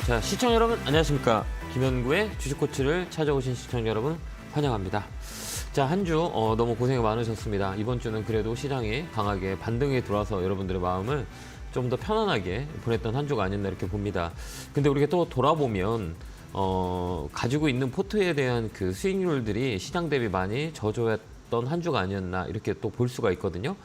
자, 시청자 여러분 안녕하십니까. 김현구의 주식코치를 찾아오신 시청자 여러분 환영합니다. 자, 한 주 너무 고생이 많으셨습니다. 이번 주는 그래도 시장이 강하게 반등에 들어와서 여러분들의 마음을 좀 더 편안하게 보냈던 한 주가 아니었나 이렇게 봅니다. 근데 우리가 또 돌아보면 가지고 있는 포트에 대한 그 수익률들이 시장 대비 많이 저조했던 한 주가 아니었나 이렇게 또 볼 수가 있거든요.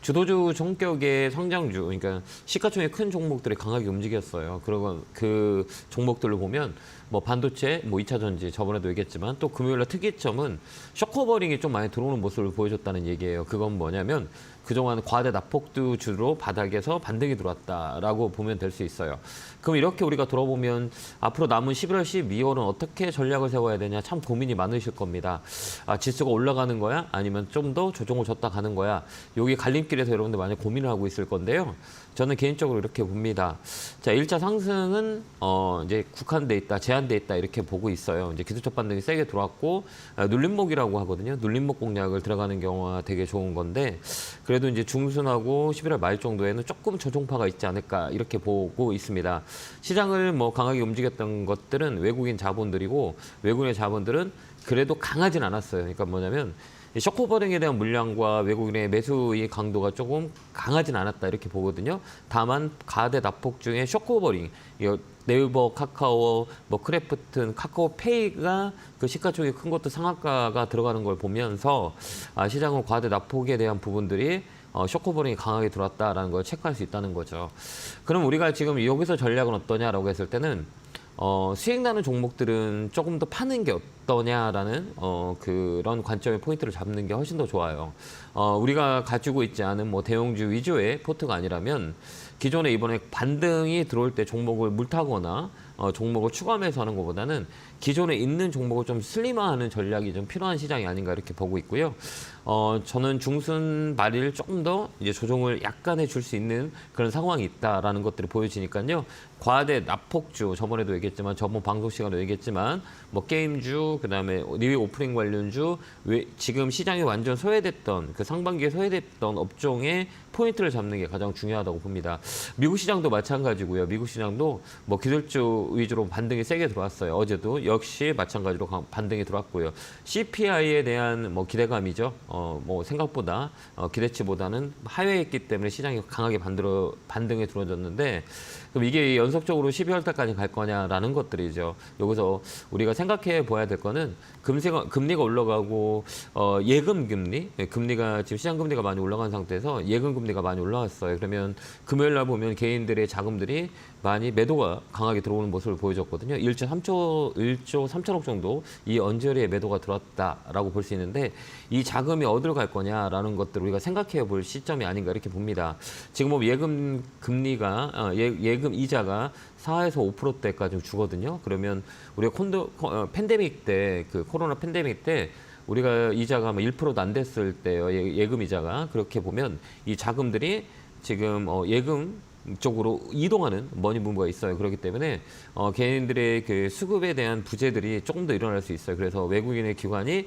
주도주 성격의 성장주, 그러니까 시가총액 큰 종목들이 강하게 움직였어요. 그리고 그 종목들을 보면 뭐 반도체, 뭐 2차 전지 저번에도 얘기했지만 또 금요일날 특이점은 셔커버링이 좀 많이 들어오는 모습을 보여줬다는 얘기예요. 그건 뭐냐면 그동안 과대 낙폭도 주로 바닥에서 반등이 들어왔다라고 보면 될 수 있어요. 그럼 이렇게 우리가 돌아보면 앞으로 남은 11월, 12월은 어떻게 전략을 세워야 되냐 참 고민이 많으실 겁니다. 지수가 올라가는 거야? 아니면 좀 더 조정을 줬다 가는 거야? 여기 갈림길에서 여러분들 많이 고민을 하고 있을 건데요. 저는 개인적으로 이렇게 봅니다. 자, 1차 상승은 이제 국한돼 있다, 제한돼 있다 이렇게 보고 있어요. 이제 기술적 반등이 세게 들어왔고 눌림목이라고 하거든요. 눌림목 공략을 들어가는 경우가 되게 좋은 건데 그래도 이제 중순하고 11월 말 정도에는 조금 조정파가 있지 않을까 이렇게 보고 있습니다. 시장을 뭐 강하게 움직였던 것들은 외국인 자본들이고 외국인의 자본들은 그래도 강하진 않았어요. 그러니까 뭐냐면 셔커버링에 대한 물량과 외국인의 매수의 강도가 조금 강하진 않았다 이렇게 보거든요. 다만 가대 낙폭 중에 셔커버링, 네이버, 카카오, 뭐 크래프튼, 카카오페이가 그 시가총액 큰 것도 상한가가 들어가는 걸 보면서 시장은 과대 낙폭에 대한 부분들이 셔커버링이 강하게 들어왔다라는 걸 체크할 수 있다는 거죠. 그럼 우리가 지금 여기서 전략은 어떠냐라고 했을 때는 수익 나는 종목들은 조금 더 파는 게 어떠냐라는 그런 관점의 포인트를 잡는 게 훨씬 더 좋아요. 우리가 가지고 있지 않은 뭐 대형주 위주의 포트가 아니라면 기존에 이번에 반등이 들어올 때 종목을 물타거나 종목을 추가하면서 하는 것보다는 기존에 있는 종목을 좀 슬림화하는 전략이 좀 필요한 시장이 아닌가 이렇게 보고 있고요. 저는 중순 말일 조금 더 이제 조정을 약간 해줄 수 있는 그런 상황이 있다라는 것들이 보여지니까요. 과대 낙폭주 저번에도 얘기했지만 저번 방송 시간에도 얘기했지만 뭐 게임주 그다음에 리뷰 오프닝 관련주 지금 시장이 완전 소외됐던 그 상반기에 소외됐던 업종의 포인트를 잡는 게 가장 중요하다고 봅니다. 미국 시장도 마찬가지고요. 미국 시장도 뭐 기술주 위주로 반등이 세게 들어왔어요. 어제도 역시 마찬가지로 반등이 들어왔고요. CPI에 대한 뭐 기대감이죠. 뭐 생각보다 기대치보다는 하회했기 때문에 시장이 강하게 반등에 들어졌는데 그럼 이게 연속적으로 12월 달까지 갈 거냐라는 것들이죠. 여기서 우리가 생각해 봐야 될 거는 금리가 올라가고 예금 금리, 금리가 지금 시장 금리가 많이 올라간 상태에서 예금 금리가 많이 올라왔어요. 그러면 금요일 날 보면 개인들의 자금들이 많이 매도가 강하게 들어오는 모습을 보여줬거든요. 1조 3천억 정도 이 언저리에 매도가 들어왔다라고 볼 수 있는데 이 자금이 어디로 갈 거냐라는 것들을 우리가 생각해 볼 시점이 아닌가 이렇게 봅니다. 지금 뭐 예금 금리가 예금 이자가 4에서 5%대까지 주거든요. 그러면 우리가 팬데믹 때 그 코로나 팬데믹 때 우리가 이자가 1%도 안 됐을 때요. 예금 이자가 그렇게 보면 이 자금들이 지금 예금 쪽으로 이동하는 머니문브가 있어요. 그렇기 때문에 개인들의 그 수급에 대한 부재들이 조금 더 일어날 수 있어요. 그래서 외국인의 기관이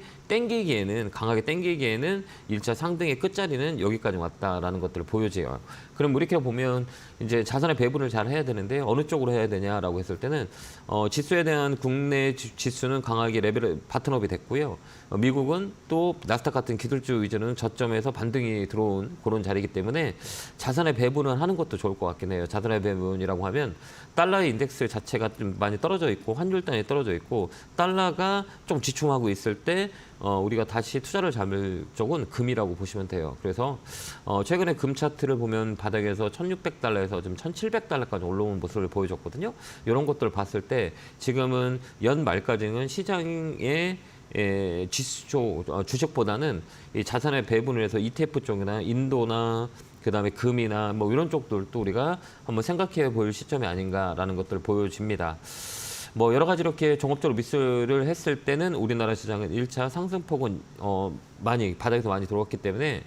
강하게 땡기기에는 1차 상등의 끝자리는 여기까지 왔다라는 것들을 보여줘요. 그럼 이렇게 보면 이제 자산의 배분을 잘 해야 되는데 어느 쪽으로 해야 되냐라고 했을 때는 지수에 대한 국내 지수는 강하게 레벨 바튼업이 됐고요. 미국은 또 나스닥 같은 기술주 위주는 저점에서 반등이 들어온 그런 자리이기 때문에 자산의 배분을 하는 것도 좋을 것 같긴 해요. 자산의 배분이라고 하면 달러의 인덱스 자체가 좀 많이 떨어져 있고 환율 단위 떨어져 있고 달러가 좀 지춤하고 있을 때 우리가 다시 투자를 잡을 쪽은 금이라고 보시면 돼요. 그래서 최근에 금 차트를 보면 바닥에서 1,600달러에서 지금 1,700달러까지 올라온 모습을 보여줬거든요. 이런 것들을 봤을 때 지금은 연 말까지는 시장의 주식보다는 이 자산의 배분을 해서 ETF 쪽이나 인도나 그다음에 금이나 뭐 이런 쪽들도 우리가 한번 생각해 볼 시점이 아닌가라는 것들을 보여집니다. 뭐 여러 가지 이렇게 종합적으로 미술을 했을 때는 우리나라 시장은 1차 상승폭은 바닥에서 많이 들어왔기 때문에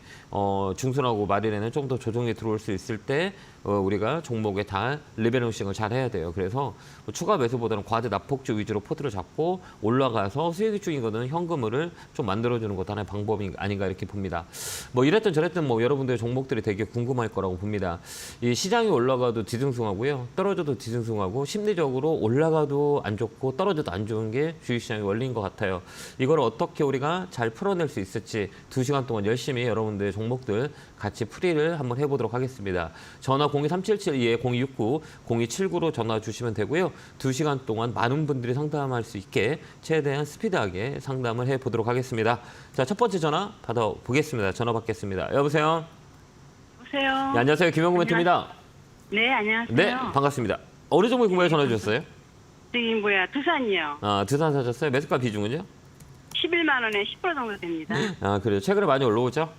중순하고 말일에는 좀 더 조정이 들어올 수 있을 때 우리가 종목에 다 리밸런싱을 잘 해야 돼요. 그래서 추가 매수보다는 과대 낙폭주 위주로 포트를 잡고 올라가서 수익이 중인 거는 현금을 좀 만들어주는 것도 하나의 방법이 아닌가 이렇게 봅니다. 뭐 이랬든 저랬든 뭐 여러분들의 종목들이 되게 궁금할 거라고 봅니다. 이 시장이 올라가도 뒤숭숭하고요. 떨어져도 뒤숭숭하고 심리적으로 올라가도 안 좋고 떨어져도 안 좋은 게 주식시장의 원리인 것 같아요. 이걸 어떻게 우리가 잘 풀어낼 수 있을지 2시간 동안 열심히 여러분들의 종목들 같이 풀이를 한번 해보도록 하겠습니다. 전화 02377-0269, 0279로 전화 주시면 되고요. 2시간 동안 많은 분들이 상담할 수 있게 최대한 스피드하게 상담을 해보도록 하겠습니다. 자, 첫 번째 전화 받아보겠습니다. 전화 받겠습니다. 여보세요? 여보세요? 네, 안녕하세요. 김영구 멘토입니다. 네, 안녕하세요. 네, 반갑습니다. 어느 종목 궁금해 전화 주셨어요? 저기 두산이요. 아, 두산 사셨어요? 매수가 비중은요? 11만 원에 10% 정도 됩니다. 아, 그래요. 최근에 많이 올라오죠?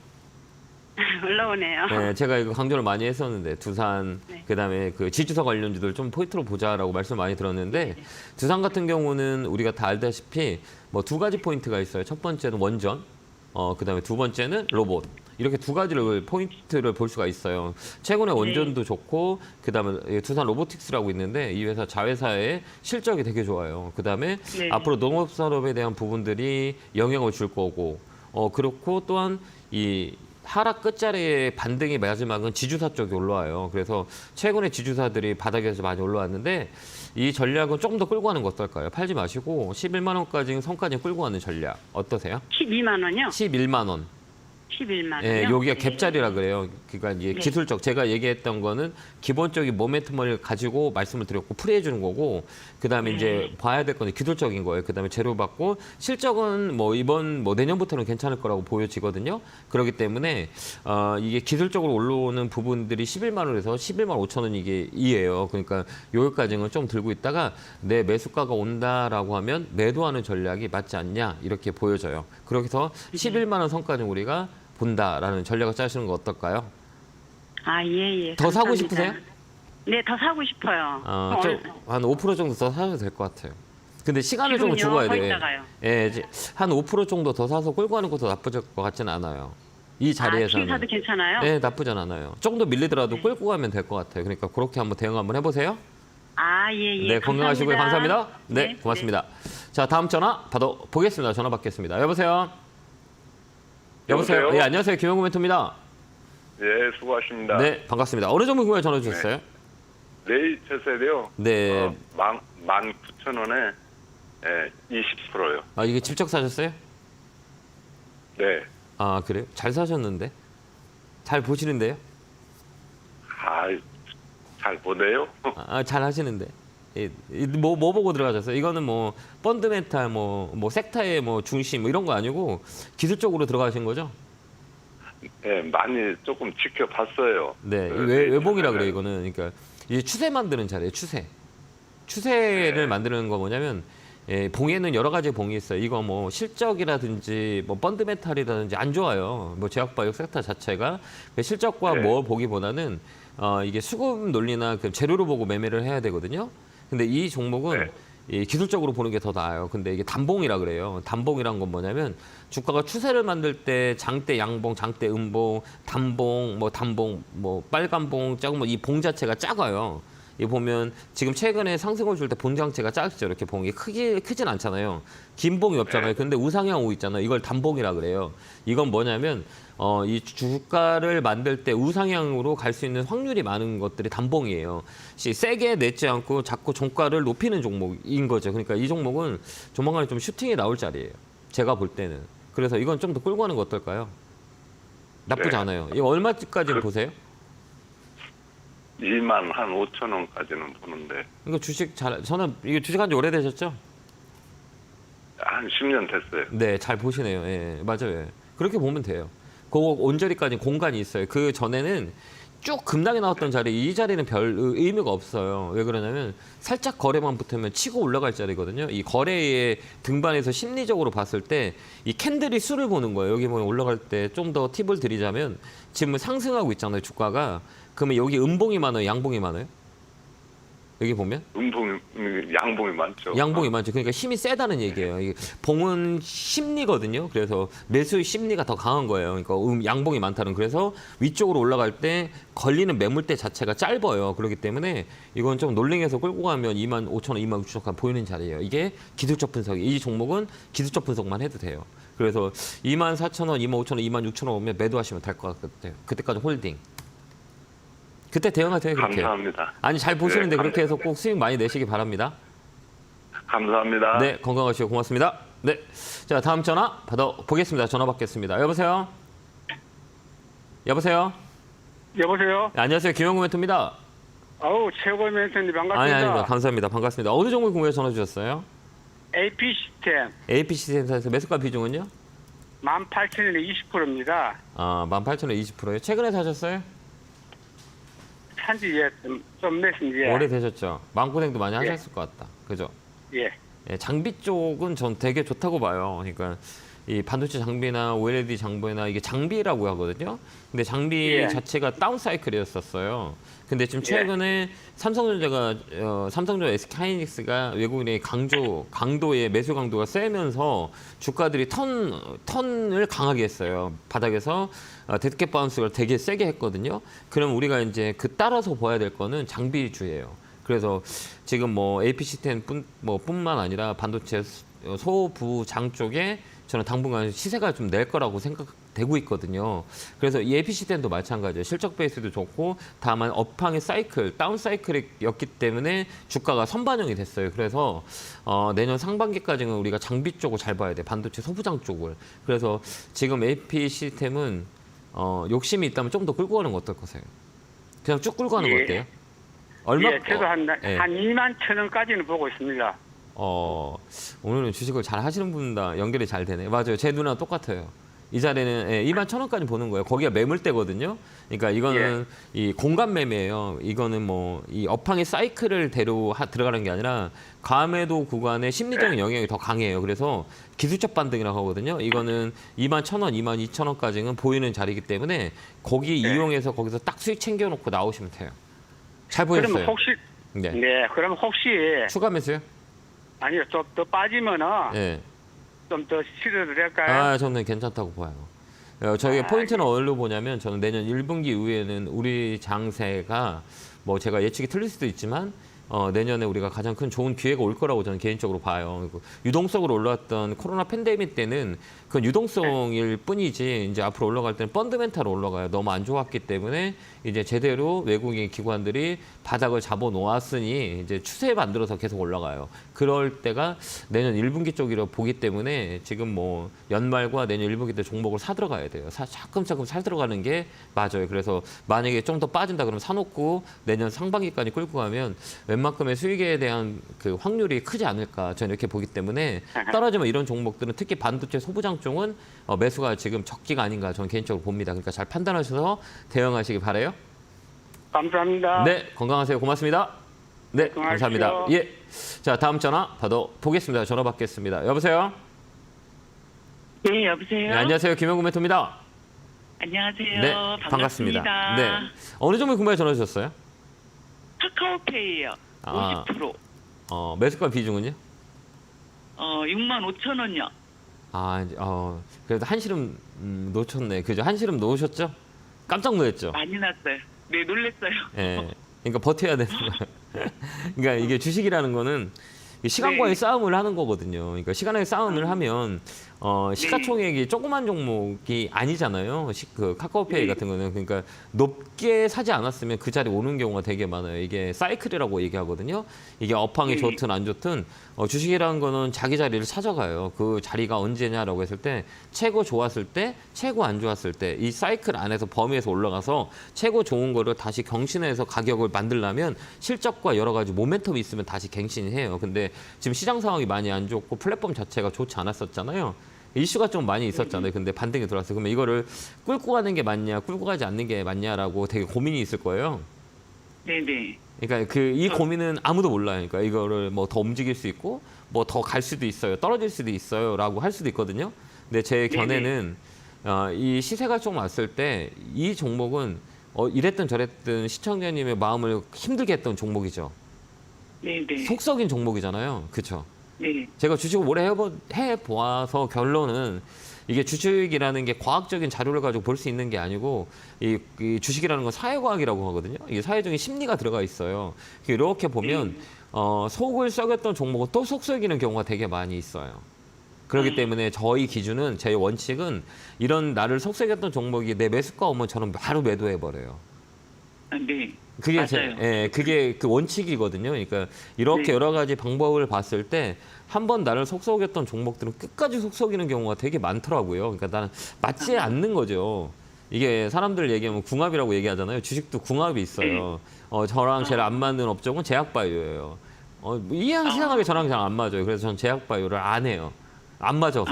올라오네요. 네, 제가 이거 강조를 많이 했었는데 두산 네. 그다음에 그 지주사 관련주들 좀 포인트로 보자라고 말씀 많이 들었는데 두산 같은 경우는 우리가 다 알다시피 뭐 2가지 포인트가 있어요. 첫 번째는 원전, 그다음에 두 번째는 로봇. 이렇게 2가지를 포인트를 볼 수가 있어요. 최근에 원전도 좋고 그다음에 두산 로보틱스라고 있는데 이 회사 자회사의 실적이 되게 좋아요. 그다음에 네. 앞으로 농업 산업에 대한 부분들이 영향을 줄 거고 그렇고 또한 이 하락 끝자리의 반등의 마지막은 지주사 쪽이 올라와요. 그래서 최근에 지주사들이 바닥에서 많이 올라왔는데 이 전략은 조금 더 끌고 가는 거 어떨까요? 팔지 마시고 11만 원까지 선까지 끌고 가는 전략 어떠세요? 12만 원이요? 11만 원. 11만 원이요? 예, 여기가 갭자리라 그래요. 그러니까 이게 네. 기술적 제가 얘기했던 거는 기본적인 모멘텀을 가지고 말씀을 드렸고 풀이해 주는 거고 그다음에 이제 봐야 될 건 기술적인 거예요. 그다음에 재료 받고 실적은 뭐 이번 뭐 내년부터는 괜찮을 거라고 보여지거든요. 그렇기 때문에 이게 기술적으로 올라오는 부분들이 11만 원에서 11만 5천 원 이게 이에요. 그러니까 여기까지는 좀 들고 있다가 내 매수가가 온다라고 하면 매도하는 전략이 맞지 않냐 이렇게 보여져요. 그래서 11만 원 선까지 우리가 본다라는 전략을 짜시는 거 어떨까요? 아, 예. 더 사고 감사합니다. 싶으세요? 네, 더 사고 싶어요. 한 5% 정도 더 사도 될 것 같아요. 근데 시간을 좀 지금요? 주고 가야 더 돼요. 있다가요? 예, 이제 한 5% 정도 더 사서 끌고 가는 것도 나쁘질 것 같지는 않아요. 이 자리에서는. 지금 사도 괜찮아요? 네, 나쁘진 않아요. 조금 더 밀리더라도 끌고 가면 될 것 같아요. 그러니까 그렇게 한번 대응 한번 해보세요. 아, 예. 네, 건강하시고요. 감사합니다. 네, 고맙습니다. 자, 다음 전화 받아보겠습니다. 전화 받겠습니다. 여보세요? 여보세요? 예, 안녕하세요. 김영구 멘토입니다. 예, 수고하십니다. 네, 반갑습니다. 어느 종목 궁금해 전화 주셨어요? 레이 채세요. 네. 19,000원에 20%요. 아, 이게 직접 사셨어요? 네. 아, 그래요? 잘 사셨는데? 잘 보시는데요? 잘 보네요. 잘 하시는데. 뭐 보고 들어가셨어요? 이거는 뭐 펀드멘탈, 뭐 섹터의 뭐 중심 뭐 이런 거 아니고 기술적으로 들어가신 거죠? 네, 많이 조금 지켜봤어요. 네, 그 외봉이라 그래요. 이거는 그러니까 이게 추세 만드는 자리예요. 추세를 네. 만드는 거 뭐냐면 봉에는 여러 가지 봉이 있어요. 이거 뭐 실적이라든지 뭐 펀드멘탈이라든지 안 좋아요. 뭐 제약바이오 섹터 자체가 실적과 네. 뭘 보기보다는 이게 수급 논리나 그 재료로 보고 매매를 해야 되거든요. 근데 이 종목은 네. 이 기술적으로 보는 게 더 나아요. 근데 이게 단봉이라 그래요. 단봉이란 건 뭐냐면 주가가 추세를 만들 때 장대 양봉, 장대 음봉, 단봉, 뭐 빨간봉, 작은 이 봉 자체가 작아요. 이 보면 지금 최근에 상승을 줄 때 봉 자체가 작죠. 이렇게 봉이 크진 않잖아요. 긴 봉이 없잖아요. 근데 우상향 오 있잖아요. 이걸 단봉이라 그래요. 이건 뭐냐면 이 주가를 만들 때 우상향으로 갈 수 있는 확률이 많은 것들이 단봉이에요. 세게 내지 않고 자꾸 종가를 높이는 종목인 거죠. 그러니까 이 종목은 조만간에 좀 슈팅이 나올 자리예요. 제가 볼 때는. 그래서 이건 좀 더 끌고 가는 거 어떨까요? 나쁘지 네. 않아요. 이거 얼마까지 보세요? 2만 한 5천 원까지는 보는데 이거 저는 이거 주식한 지 오래되셨죠? 한 10년 됐어요. 네, 잘 보시네요. 예, 맞아요. 예. 그렇게 보면 돼요. 그 온저리까지 공간이 있어요. 그 전에는 쭉 급락이 나왔던 자리, 이 자리는 별 의미가 없어요. 왜 그러냐면 살짝 거래만 붙으면 치고 올라갈 자리거든요. 이 거래의 등반에서 심리적으로 봤을 때 이 캔들이 수를 보는 거예요. 여기 보면 올라갈 때 좀 더 팁을 드리자면 지금 상승하고 있잖아요, 주가가. 그러면 여기 음봉이 많아요, 양봉이 많아요? 여기 보면 양봉이 많죠. 양봉이 많죠. 그러니까 힘이 세다는 얘기예요. 이게 봉은 심리거든요. 그래서 매수의 심리가 더 강한 거예요. 그러니까 양봉이 많다는. 그래서 위쪽으로 올라갈 때 걸리는 매물대 자체가 짧아요. 그렇기 때문에 이건 좀 놀링해서 끌고 가면 25,000원, 26,000원 보이는 자리예요. 이게 기술적 분석이. 이 종목은 기술적 분석만 해도 돼요. 그래서 24,000원, 25,000원, 26,000원 오면 매도하시면 될 것 같아요. 그때까지 홀딩. 그때 대응하세요. 그렇게. 감사합니다. 아니 잘 보시는데 네, 그렇게 해서 꼭 수익 많이 내시기 바랍니다. 감사합니다. 네, 건강하시고 고맙습니다. 네, 자 다음 전화 받아보겠습니다. 전화 받겠습니다. 여보세요? 여보세요? 여보세요? 네, 안녕하세요. 김영구 멘토입니다. 아우 최고의 멘토님 반갑습니다. 아니, 감사합니다. 반갑습니다. 어느 종목 궁금해서 전화 주셨어요? AP 시스템 APC 센터에서 매수가 비중은요? 18,000원에 20%입니다. 아, 18,000원 20%요. 최근에 사셨어요? 산지 좀 냈습니다. 예. 오래되셨죠? 마음고생도 많이 하셨을 것 같다. 그죠? 예. 예, 장비 쪽은 전 되게 좋다고 봐요. 그러니까 이 반도체 장비나 OLED 장비나 이게 장비라고 하거든요. 근데 장비 예. 자체가 다운 사이클이었었어요. 근데 지금 최근에 삼성전자가 삼성전자 SK하이닉스가 외국인의 강도의 매수 강도가 세면서 주가들이 턴을 강하게 했어요. 바닥에서 데드캣 바운스를 되게 세게 했거든요. 그럼 우리가 이제 그 따라서 봐야 될 거는 장비주예요. 그래서 지금 뭐 APC10 뿐만 아니라 반도체 소부장 쪽에 저는 당분간 시세가 좀 낼 거라고 생각되고 있거든요. 그래서 이 APC10도 마찬가지예요. 실적 베이스도 좋고 다만 업황의 사이클, 다운 사이클이었기 때문에 주가가 선반영이 됐어요. 그래서 내년 상반기까지는 우리가 장비 쪽을 잘 봐야 돼. 반도체 소부장 쪽을. 그래서 지금 APC10은 욕심이 있다면 좀 더 끌고 가는 거 어떨 거세요? 그냥 쭉 끌고 가는 거 예. 어때요? 얼마? 예, 저도 한 예. 21,000원까지는 보고 있습니다. 오늘은 주식을 잘 하시는 분 다 연결이 잘 되네. 맞아요. 제 누나 똑같아요. 이 자리는 21,000원까지 보는 거예요. 거기가 매물대거든요. 그러니까 이거는 이 공간 매매예요. 이거는 뭐 이 업황의 사이클을 들어가는 게 아니라 과매도 구간의 심리적인 영향이 더 강해요. 그래서 기술적 반등이라고 하거든요. 이거는 21,000원, 22,000원까지는 보이는 자리이기 때문에 거기 이용해서 거기서 딱 수익 챙겨놓고 나오시면 돼요. 잘 보였어요. 그럼 혹시 네. 그럼 혹시 추가 매수요? 아니요, 좀 더 빠지면은 네. 좀 더 실어도 될까요? 아, 저는 괜찮다고 봐요. 저희가 포인트는 어디로 보냐면 저는 내년 1분기 이후에는 우리 장세가 뭐 제가 예측이 틀릴 수도 있지만 내년에 우리가 가장 큰 좋은 기회가 올 거라고 저는 개인적으로 봐요. 유동성으로 올라왔던 코로나 팬데믹 때는 그건 유동성일 뿐이지 이제 앞으로 올라갈 때는 펀드멘탈로 올라가요. 너무 안 좋았기 때문에 이제 제대로 외국인 기관들이 바닥을 잡아 놓았으니 이제 추세 만들어서 계속 올라가요. 그럴 때가 내년 1분기 쪽이라 보기 때문에 지금 뭐 연말과 내년 1분기 때 종목을 사 들어가야 돼요. 차근차근 사 들어가는 게 맞아요. 그래서 만약에 좀 더 빠진다 그러면 사놓고 내년 상반기까지 끌고 가면 웬만큼의 수익에 대한 그 확률이 크지 않을까 저는 이렇게 보기 때문에 떨어지면 이런 종목들은 특히 반도체 소부장 쪽은 매수가 지금 적기가 아닌가 저는 개인적으로 봅니다. 그러니까 잘 판단하셔서 대응하시기 바라요. 감사합니다. 네, 건강하세요. 고맙습니다. 네, 감사합니다. 예, 자 다음 전화 받아보겠습니다. 전화 받겠습니다. 여보세요. 네, 여보세요. 네, 안녕하세요. 김영구 멘토입니다. 안녕하세요. 네, 반갑습니다. 네, 어느 종목 궁금해 전화 주셨어요? 카카오페이요. 아. 50%. 매수가 비중은요? 65,000원요. 아, 이제, 그래도 한시름 놓쳤네. 그죠? 한시름 놓으셨죠? 깜짝 놀랐죠? 많이 났어요. 네, 놀랬어요. 예. 그러니까 버텨야 되는 거예요. 그러니까 이게 주식이라는 거는 시간과의 네. 싸움을 하는 거거든요. 그러니까 시간의 싸움을 하면 시가총액이 조그만 종목이 아니잖아요. 그 카카오페이 네. 같은 거는 그러니까 높게 사지 않았으면 그 자리 오는 경우가 되게 많아요. 이게 사이클이라고 얘기하거든요. 이게 업황이 네. 좋든 안 좋든 주식이라는 거는 자기 자리를 찾아가요. 그 자리가 언제냐라고 했을 때 최고 좋았을 때, 최고 안 좋았을 때 이 사이클 안에서 범위에서 올라가서 최고 좋은 거를 다시 경신해서 가격을 만들려면 실적과 여러 가지 모멘텀이 있으면 다시 갱신해요. 근데 지금 시장 상황이 많이 안 좋고 플랫폼 자체가 좋지 않았었잖아요. 이슈가 좀 많이 있었잖아요. 근데 반등이 들어왔어요. 그러면 이거를 끌고 가는 게 맞냐, 끌고 가지 않는 게 맞냐라고 되게 고민이 있을 거예요. 네네. 그러니까 이 고민은 아무도 몰라요. 그러니까 이거를 뭐 더 움직일 수 있고 뭐 더 갈 수도 있어요. 떨어질 수도 있어요라고 할 수도 있거든요. 근데 제 견해는 이 시세가 좀 왔을 때 이 종목은 이랬든 저랬든 시청자님의 마음을 힘들게 했던 종목이죠. 네네. 속 썩인 종목이잖아요. 그렇죠? 네. 제가 주식을 오래 해보아서 결론은 이게 주식이라는 게 과학적인 자료를 가지고 볼 수 있는 게 아니고 이 주식이라는 건 사회과학이라고 하거든요. 이게 사회적인 심리가 들어가 있어요. 이렇게 보면 속을 썩였던 종목은 또 속 썩이는 경우가 되게 많이 있어요. 그렇기 때문에 저희 기준은, 제 원칙은 이런 나를 속 썩였던 종목이 내 매수가 오면 저는 바로 매도해버려요. 아, 네. 그게 맞아요. 그게 그 원칙이거든요. 그러니까 이렇게 네. 여러 가지 방법을 봤을 때 한 번 나를 속썩였던 종목들은 끝까지 속썩이는 경우가 되게 많더라고요. 그러니까 나는 맞지 않는 거죠. 이게 사람들 얘기하면 궁합이라고 얘기하잖아요. 주식도 궁합이 있어요. 저랑 제일 안 맞는 업종은 제약바이오예요. 이상하게 저랑 잘 안 맞아요. 그래서 전 제약바이오를 안 해요. 안 맞아서.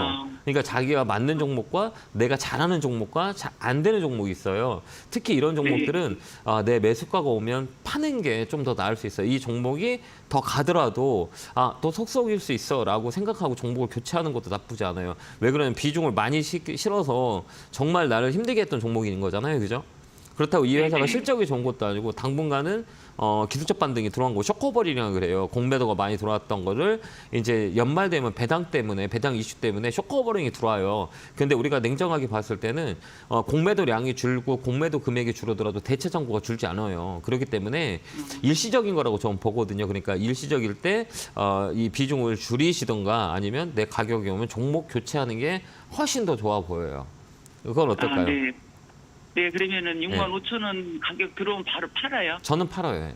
그러니까 자기가 맞는 종목과 내가 잘하는 종목과 안 되는 종목이 있어요. 특히 이런 종목들은 내 매수가가 오면 파는 게 좀 더 나을 수 있어요. 이 종목이 더 가더라도 또 속속일 수 있어라고 생각하고 종목을 교체하는 것도 나쁘지 않아요. 왜 그러냐면 비중을 많이 실어서 정말 나를 힘들게 했던 종목인 거잖아요. 그죠? 그렇다고 이 회사가 실적이 좋은 것도 아니고 당분간은 기술적 반등이 들어간 거 쇼커버링이라고 그래요. 공매도가 많이 들어왔던 거를 이제 연말 되면 배당 때문에, 배당 이슈 때문에 쇼커버링이 들어와요. 근데 우리가 냉정하게 봤을 때는 공매도량이 줄고 공매도 금액이 줄어들어도 대체 잔고가 줄지 않아요. 그렇기 때문에 일시적인 거라고 저는 보거든요. 그러니까 일시적일 때 이 비중을 줄이시던가 아니면 내 가격이 오면 종목 교체하는 게 훨씬 더 좋아 보여요. 그건 어떨까요? 네. 네, 그러면은 65,000원 가격 들어오면 바로 팔아요. 저는 팔아요.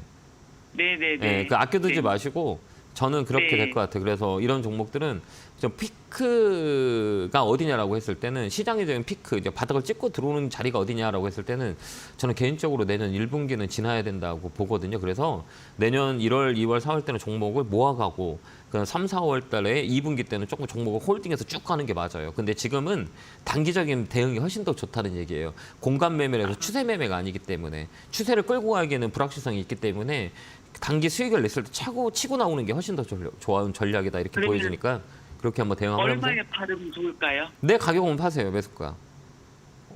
네네네. 네, 그 아껴두지 네. 마시고 저는 그렇게 네. 될 것 같아요. 그래서 이런 종목들은 좀 피크가 어디냐라고 했을 때는 시장의 피크, 이제 바닥을 찍고 들어오는 자리가 어디냐라고 했을 때는 저는 개인적으로 내년 1분기는 지나야 된다고 보거든요. 그래서 내년 1월, 2월, 4월 때는 종목을 모아가고 그 3, 4월 달에 2분기 때는 조금 종목을 홀딩해서 쭉 가는 게 맞아요. 근데 지금은 단기적인 대응이 훨씬 더 좋다는 얘기예요. 공간 매매라서 추세 매매가 아니기 때문에 추세를 끌고 가기에는 불확실성이 있기 때문에 단기 수익을 냈을 때 치고 나오는 게 훨씬 더 좋은 전략이다 이렇게 그러면 보여주니까 그렇게 한번 대응 한번 해보세요. 얼마에 팔으면 좋을까요? 내 가격 오면 파세요, 매수가.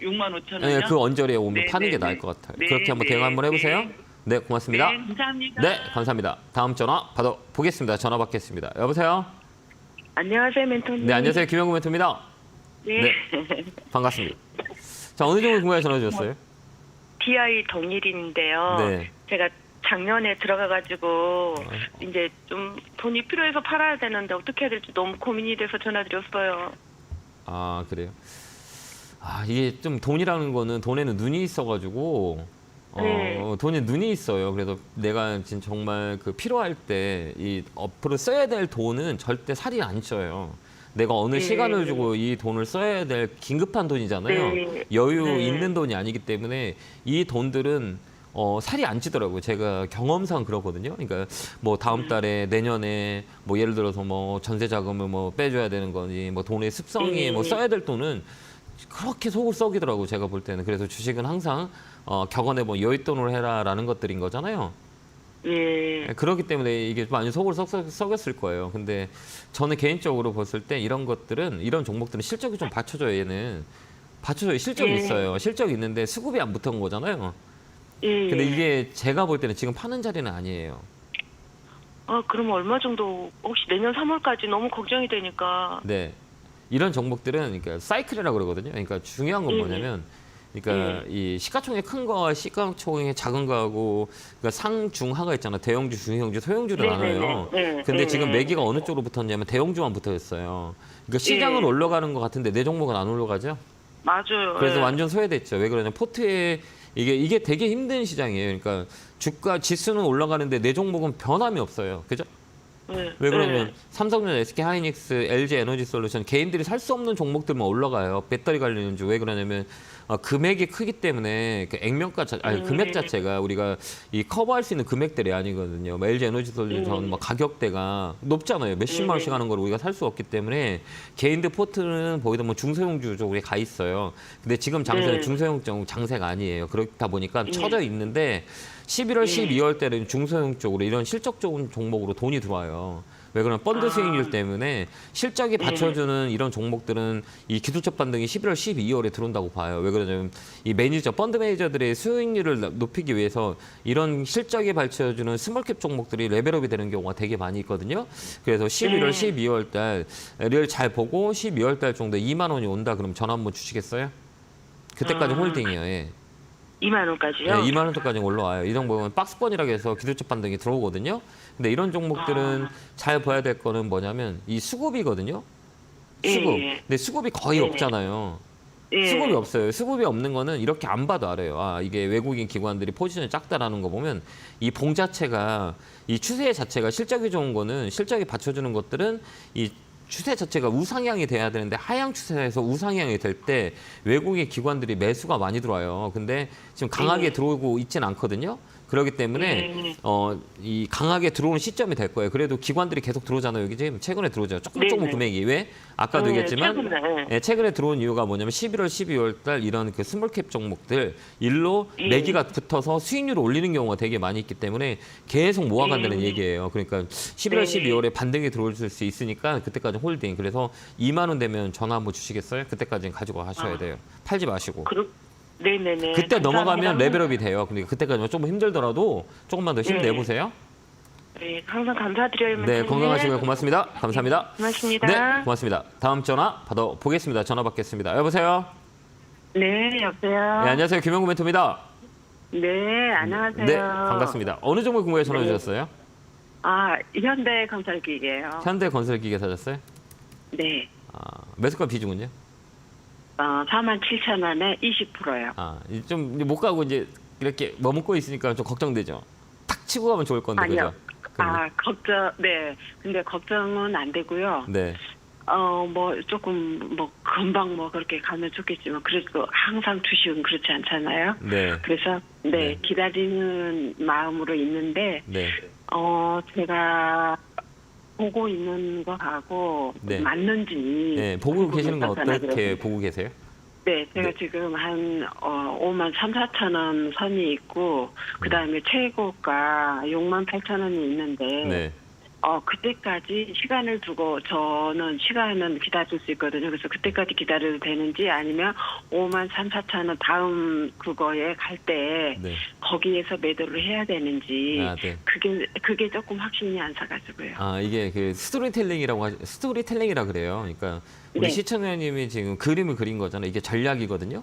65,000원이요? 네, 그 언저리에 오면 네, 파는 네, 게 네. 나을 것 같아요. 네, 그렇게 한번 네, 대응 한번 해보세요. 네. 네, 고맙습니다. 네, 감사합니다. 네, 감사합니다. 다음 전화 받아보겠습니다. 전화 받겠습니다. 여보세요? 안녕하세요, 멘토님. 네, 안녕하세요. 김영구 멘토입니다. 네. 네. 반갑습니다. 자, 어느 종목 궁금해 전화 주셨어요? DI 동일인데요. 네. 제가 작년에 들어가가지고 이제 좀 돈이 필요해서 팔아야 되는데 어떻게 해야 될지 너무 고민이 돼서 전화드렸어요. 아, 그래요? 이게 좀 돈이라는 거는 돈에는 눈이 있어가지고 네. 돈에 눈이 있어요. 그래서 내가 지금 정말 그 필요할 때 이 앞으로 써야 될 돈은 절대 살이 안 쪄요. 내가 어느 네. 시간을 주고 이 돈을 써야 될 긴급한 돈이잖아요. 네. 여유 네. 있는 돈이 아니기 때문에 이 돈들은 살이 안 찌더라고요. 제가 경험상 그렇거든요. 그러니까 뭐 다음 달에 내년에 뭐 예를 들어서 뭐 전세 자금을 뭐 빼줘야 되는 거니 뭐 돈의 습성이 뭐 써야 될 돈은 그렇게 속을 썩이더라고요. 제가 볼 때는. 그래서 주식은 항상 격언해 뭐 여윳돈으로 해라라는 것들인 거잖아요. 예. 그렇기 때문에 이게 많이 속을 썩였을 거예요. 근데 저는 개인적으로 봤을 때 이런 것들은, 이런 종목들은 실적이 좀 받쳐줘요. 얘는 받쳐줘요. 실적이 있어요. 실적이 있는데 수급이 안 붙은 거잖아요. 예. 근데 이게 제가 볼 때는 지금 파는 자리는 아니에요. 그럼 얼마 정도 혹시 내년 3월까지 너무 걱정이 되니까. 네. 이런 종목들은 그러니까 사이클이라고 그러거든요. 그러니까 중요한 건 뭐냐면 그러니까 이 시가총액 큰 거와 시가총액 작은 거하고 그러니까 상중하가 있잖아. 대형주, 중형주, 소형주를 나눠요. 근데 지금 매기가 어느 쪽으로 붙었냐면 대형주만 붙어 있어요. 그러니까 시장은 올라가는 것 같은데 내 종목은 안 올라가죠. 맞아요. 그래서 예. 완전 소외됐죠. 왜 그러냐면 포트에 이게 되게 힘든 시장이에요. 그러니까 주가 지수는 올라가는데 내 종목은 변함이 없어요. 그죠? 예. 왜 그러면 예. 삼성전, SK하이닉스, LG 에너지솔루션 개인들이 살 수 없는 종목들만 올라가요. 배터리 관련주. 왜 그러냐면 금액이 크기 때문에 그 액면가 금액 자체가 우리가 이 커버할 수 있는 금액들이 아니거든요. 뭐 LG 에너지솔루션 뭐 가격대가 높잖아요. 몇십만 원씩 하는 걸 우리가 살 수 없기 때문에 개인들 포트는 거기다 뭐 중소형주 쪽에 가 있어요. 근데 지금 장세는 중소형 장세가 아니에요. 그렇다 보니까 처져 있는데 11월, 12월 때는 중소형 쪽으로 이런 실적 좋은 종목으로 돈이 들어와요. 왜 그러면 펀드 수익률 때문에 실적이 받쳐주는 이런 종목들은 이 기술적 반등이 11월, 12월에 들어온다고 봐요. 왜 그러냐면 이 매니저, 펀드 매니저들의 수익률을 높이기 위해서 이런 실적이 받쳐주는 스몰캡 종목들이 레벨업이 되는 경우가 되게 많이 있거든요. 그래서 11월, 12월 달을 잘 보고 12월 달 정도에 2만 원이 온다 그러면 전화 한번 주시겠어요? 그때까지 홀딩이에요. 예. 2만 원까지요? 네, 2만 원대까지 올라와요. 이 종목은 박스권이라고 해서 기술적 반등이 들어오거든요. 근데 이런 종목들은 잘 봐야 될 거는 뭐냐면 이 수급이거든요. 수급. 예. 근데 수급이 거의 없잖아요. 예. 수급이 없어요. 수급이 없는 거는 이렇게 안 봐도 알아요. 아, 이게 외국인 기관들이 포지션이 작다라는 거 보면 이 봉 자체가 이 추세 자체가 실적이 좋은 거는 실적이 받쳐주는 것들은 이 추세 자체가 우상향이 돼야 되는데 하향 추세에서 우상향이 될 때 외국의 기관들이 매수가 많이 들어와요. 근데 지금 강하게 들어오고 있지는 않거든요. 그렇기 때문에 이 강하게 들어오는 시점이 될 거예요. 그래도 기관들이 계속 들어오잖아요. 여기 지금 최근에 들어오죠. 조금 금액이. 왜? 아까도 얘기했지만 최근에 들어온 이유가 뭐냐면 11월, 12월 달 이런 그 스몰캡 종목들 일로 매기가 붙어서 수익률을 올리는 경우가 되게 많이 있기 때문에 계속 모아간다는 얘기예요. 그러니까 11월, 12월에 반등이 들어올 수 있으니까 그때까지 홀딩. 그래서 2만 원 되면 전화 한번 주시겠어요? 그때까지는 가지고 하셔야 돼요. 팔지 마시고. 네네네. 그때 감사합니다. 넘어가면 레벨업이 돼요. 그러니까 그때까지만 좀 힘들더라도 조금만 더 힘내보세요. 네, 항상 감사드려요. 네, 건강하시고요. 고맙습니다. 감사합니다. 고맙습니다. 네, 고맙습니다. 다음 전화 받아보겠습니다. 전화 받겠습니다. 여보세요? 네, 여보세요. 네, 안녕하세요. 김영구 멘토입니다. 네, 안녕하세요. 네, 반갑습니다. 어느 종목 궁금해 전화 주셨어요? 아, 현대건설기계예요. 현대건설기계 사셨어요? 네. 아, 매수가 비중은요? 47,000원에 20%요. 아, 좀 못 가고 이제 이렇게 머문고 있으니까 좀 걱정되죠. 탁 치고 가면 좋을 건데, 아니요. 그죠? 네. 근데 걱정은 안 되고요. 네. 뭐 조금 뭐 금방 뭐 그렇게 가면 좋겠지만 그래도 항상 주식은 그렇지 않잖아요. 네. 그래서 네. 기다리는 마음으로 있는데 네. 제가 보고 있는 거하고 네. 맞는지 네, 보고 계시는 건 어떻게 그래서. 보고 계세요? 네, 제가 네. 지금 한 5만 3,400원 선이 있고 그다음에 최고가 6만 8,000원이 있는데 네. 그때까지 시간을 두고 저는 시간은 기다릴 수 있거든요. 그래서 그때까지 기다려도 되는지 아니면 5만 3,400원 다음 그거에 갈 때 네. 거기에서 매도를 해야 되는지 아, 네. 그게 조금 확신이 안 사가지고요. 아, 이게 그 스토리텔링이라 그래요. 그러니까 우리 네. 시청자님이 지금 그림을 그린 거잖아요. 이게 전략이거든요.